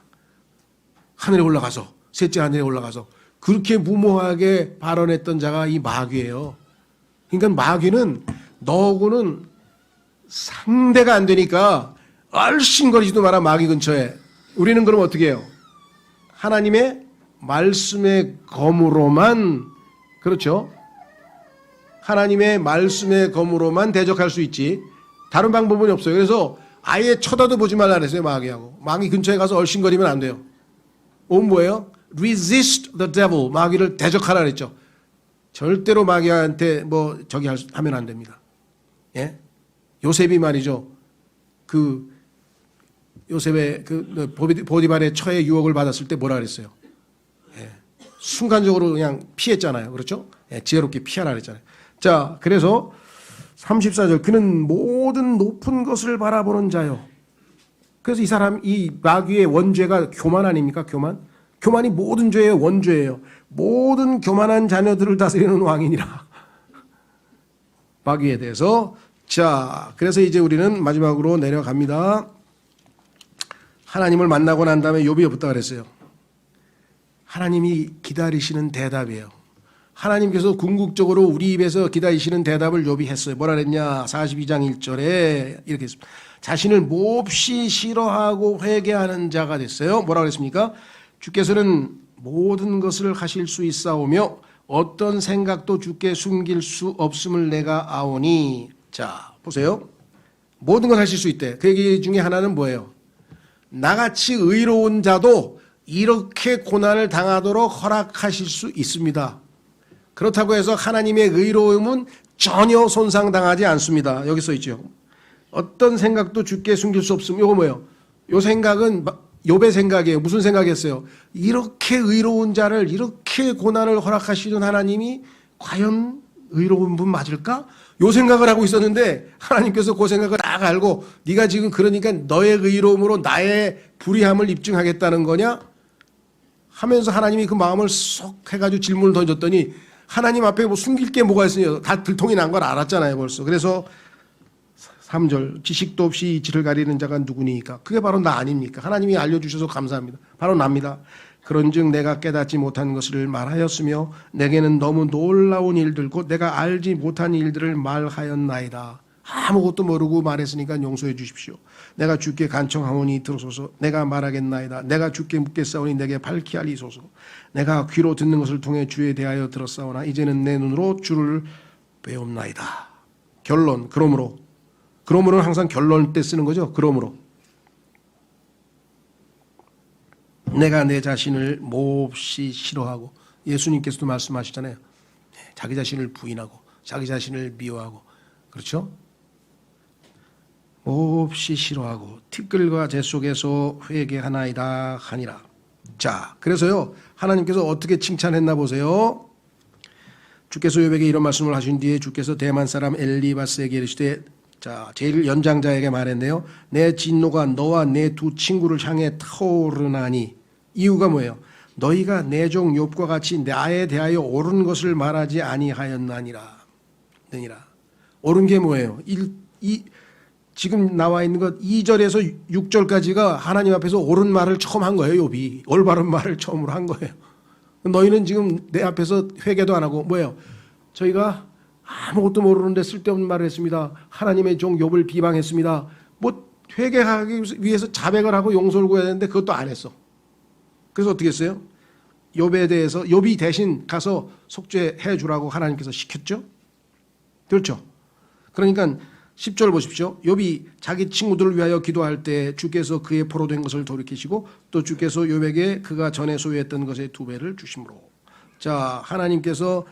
하늘에 올라가서 셋째 하늘에 올라가서 그렇게 무모하게 발언했던 자가 이 마귀예요. 그러니까 마귀는 너하고는 상대가 안 되니까 얼씬거리지도 마라 마귀 근처에. 우리는 그럼 어떻게 해요? 하나님의 말씀의 검으로만 그렇죠? 하나님의 말씀의 검으로만 대적할 수 있지 다른 방법은 없어요. 그래서 아예 쳐다도 보지 말라 그랬어요. 마귀하고. 마귀 근처에 가서 얼씬거리면 안 돼요. 뭐예요? Resist the devil. 마귀를 대적하라 그랬죠. 절대로 마귀한테 하면 안 됩니다. 예? 요셉이 말이죠. 요셉의 보디발의 처에 유혹을 받았을 때 뭐라 그랬어요? 예. 순간적으로 그냥 피했잖아요. 그렇죠? 예, 지혜롭게 피하라 그랬잖아요. 자, 그래서 34절 그는 모든 높은 것을 바라보는 자요. 그래서 이 사람 이 마귀의 원죄가 교만 아닙니까? 교만이 모든 죄의 원죄예요. 모든 교만한 자녀들을 다스리는 왕이니라. 마귀에 대해서. 자, 그래서 이제 우리는 마지막으로 내려갑니다. 하나님을 만나고 난 다음에 욥이 어떻다 그랬어요? 하나님이 기다리시는 대답이에요. 하나님께서 궁극적으로 우리 입에서 기다리시는 대답을 욥이 했어요. 뭐라 그랬냐? 42장 1절에 이렇게 했습니다. 자신을 몹시 싫어하고 회개하는 자가 됐어요. 뭐라 그랬습니까? 주께서는 모든 것을 하실 수 있사오며 어떤 생각도 주께 숨길 수 없음을 내가 아오니. 자, 보세요. 모든 걸 하실 수 있대. 그 얘기 중에 하나는 뭐예요? 나같이 의로운 자도 이렇게 고난을 당하도록 허락하실 수 있습니다. 그렇다고 해서 하나님의 의로움은 전혀 손상당하지 않습니다. 여기 써 있죠. 어떤 생각도 주께 숨길 수 없음. 이거 뭐예요? 이 생각은 욥의 생각이에요. 무슨 생각이었어요? 이렇게 의로운 자를 이렇게 고난을 허락하시는 하나님이 과연 의로운 분 맞을까? 이 생각을 하고 있었는데 하나님께서 그 생각을 딱 알고 네가 지금 그러니까 너의 의로움으로 나의 불의함을 입증하겠다는 거냐? 하면서 하나님이 그 마음을 쏙 해가지고 질문을 던졌더니 하나님 앞에 뭐 숨길 게 뭐가 있으냐? 다 들통이 난 걸 알았잖아요 벌써. 그래서 3절 지식도 없이 이치를 가리는 자가 누구니까? 그게 바로 나 아닙니까? 하나님이 알려주셔서 감사합니다. 바로 납니다. 그런즉 내가 깨닫지 못한 것을 말하였으며 내게는 너무 놀라운 일들 곧 내가 알지 못한 일들을 말하였나이다. 아무것도 모르고 말했으니까 용서해 주십시오. 내가 주께 간청하오니 들으소서. 내가 말하겠나이다. 내가 주께 묻겠사오니 내게 밝히 알리소서. 내가 귀로 듣는 것을 통해 주에 대하여 들었사오나 이제는 내 눈으로 주를 배웁나이다. 결론. 그러므로는 항상 결론 때 쓰는 거죠. 그러므로 내가 내 자신을 몹시 싫어하고 예수님께서도 말씀하시잖아요. 자기 자신을 부인하고 자기 자신을 미워하고 그렇죠? 몹시 싫어하고 티끌과 재 속에서 회개하나이다 하니라. 자, 그래서요 하나님께서 어떻게 칭찬했나 보세요. 주께서 욥에게 이런 말씀을 하신 뒤에 주께서 대만 사람 엘리바스에게 이르시되 자, 제일 연장자에게 말했네요. 내 진노가 너와 내 두 친구를 향해 타오르나니. 이유가 뭐예요? 너희가 내 종 욥과 같이 나에 대하여 옳은 것을 말하지 아니하였나니라. 옳은 게 뭐예요? 지금 나와 있는 것 2절에서 6절까지가 하나님 앞에서 옳은 말을 처음 한 거예요. 욥이 올바른 말을 처음으로 한 거예요. 너희는 지금 내 앞에서 회개도 안 하고 뭐예요? 저희가 아무것도 모르는데 쓸데없는 말을 했습니다. 하나님의 종 욥을 비방했습니다. 뭐 회개하기 위해서 자백을 하고 용서를 구해야 되는데 그것도 안 했어. 그래서 어떻게 했어요? 욥에 대해서 욥이 대신 가서 속죄해 주라고 하나님께서 시켰죠. 그렇죠. 그러니까 10절 보십시오. 욥이 자기 친구들을 위하여 기도할 때 주께서 그의 포로된 것을 돌이키시고 또 주께서 욥에게 그가 전에 소유했던 것의 2배를 주심으로. 자, 하나님께서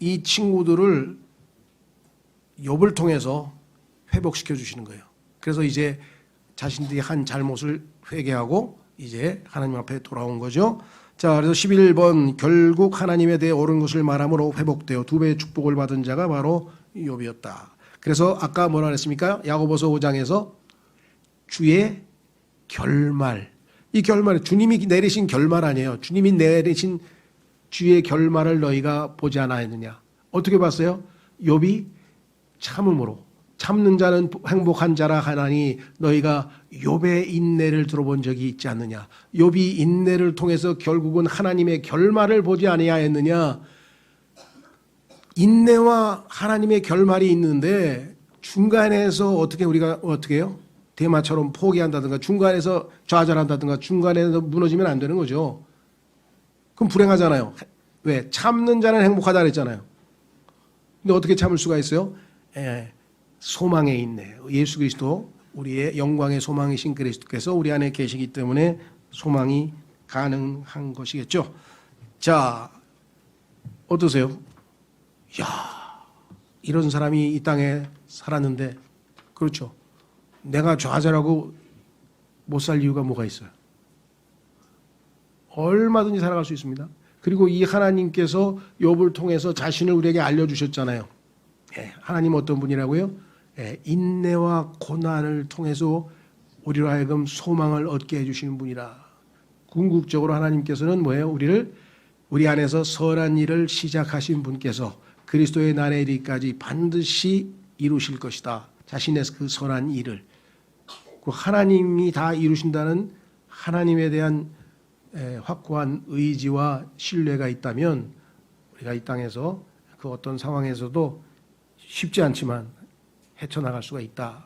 이 친구들을 욥을 통해서 회복시켜 주시는 거예요. 그래서 이제 자신들이 한 잘못을 회개하고 이제 하나님 앞에 돌아온 거죠. 자, 그래서 11번 결국 하나님에 대해 옳은 것을 말함으로 회복되어 2배의 축복을 받은 자가 바로 욥이었다. 그래서 아까 뭐라 그랬습니까? 야고보서 5장에서 주의 결말. 이 결말 주님이 내리신 결말 아니에요. 주님이 내리신 주의 결말을 너희가 보지 않았느냐. 어떻게 봤어요? 욥이 참음으로 참는 자는 행복한 자라 하나니 너희가 욥의 인내를 들어본 적이 있지 않느냐. 욥이 인내를 통해서 결국은 하나님의 결말을 보지 아니하였느냐. 인내와 하나님의 결말이 있는데 중간에서 우리가 어떻게 해요? 대마처럼 포기한다든가 중간에서 좌절한다든가 중간에서 무너지면 안 되는 거죠. 그럼 불행하잖아요. 왜? 참는 자는 행복하다 그랬잖아요. 근데 어떻게 참을 수가 있어요? 소망에 있네. 예수 그리스도 우리의 영광의 소망이신 그리스도께서 우리 안에 계시기 때문에 소망이 가능한 것이겠죠. 자, 어떠세요? 야, 이런 사람이 이 땅에 살았는데 그렇죠. 내가 좌절하고 못 살 이유가 뭐가 있어요? 얼마든지 살아갈 수 있습니다. 그리고 이 하나님께서 욥을 통해서 자신을 우리에게 알려주셨잖아요. 하나님 어떤 분이라고요? 인내와 고난을 통해서 우리로 하여금 소망을 얻게 해주시는 분이라. 궁극적으로 하나님께서는 뭐예요? 우리 안에서 선한 일을 시작하신 분께서 그리스도의 날에 이르기까지 반드시 이루실 것이다. 자신의 그 선한 일을. 그 하나님이 다 이루신다는 하나님에 대한 확고한 의지와 신뢰가 있다면 우리가 이 땅에서 그 어떤 상황에서도 쉽지 않지만 헤쳐나갈 수가 있다.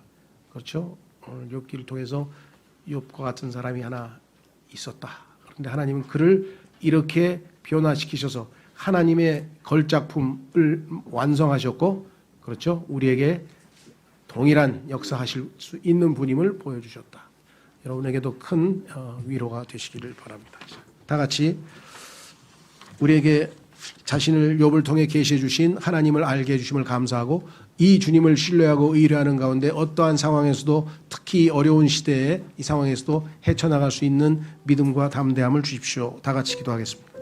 그렇죠? 오늘 욥기를 통해서 욥과 같은 사람이 하나 있었다. 그런데 하나님은 그를 이렇게 변화시키셔서 하나님의 걸작품을 완성하셨고, 그렇죠? 우리에게 동일한 역사하실 수 있는 분임을 보여주셨다. 여러분에게도 큰 위로가 되시기를 바랍니다. 다 같이 우리에게 자신을 욥을 통해 계시해 주신 하나님을 알게 해주심을 감사하고, 이 주님을 신뢰하고 의뢰하는 가운데 어떠한 상황에서도, 특히 어려운 시대에 이 상황에서도 헤쳐나갈 수 있는 믿음과 담대함을 주십시오. 다 같이 기도하겠습니다.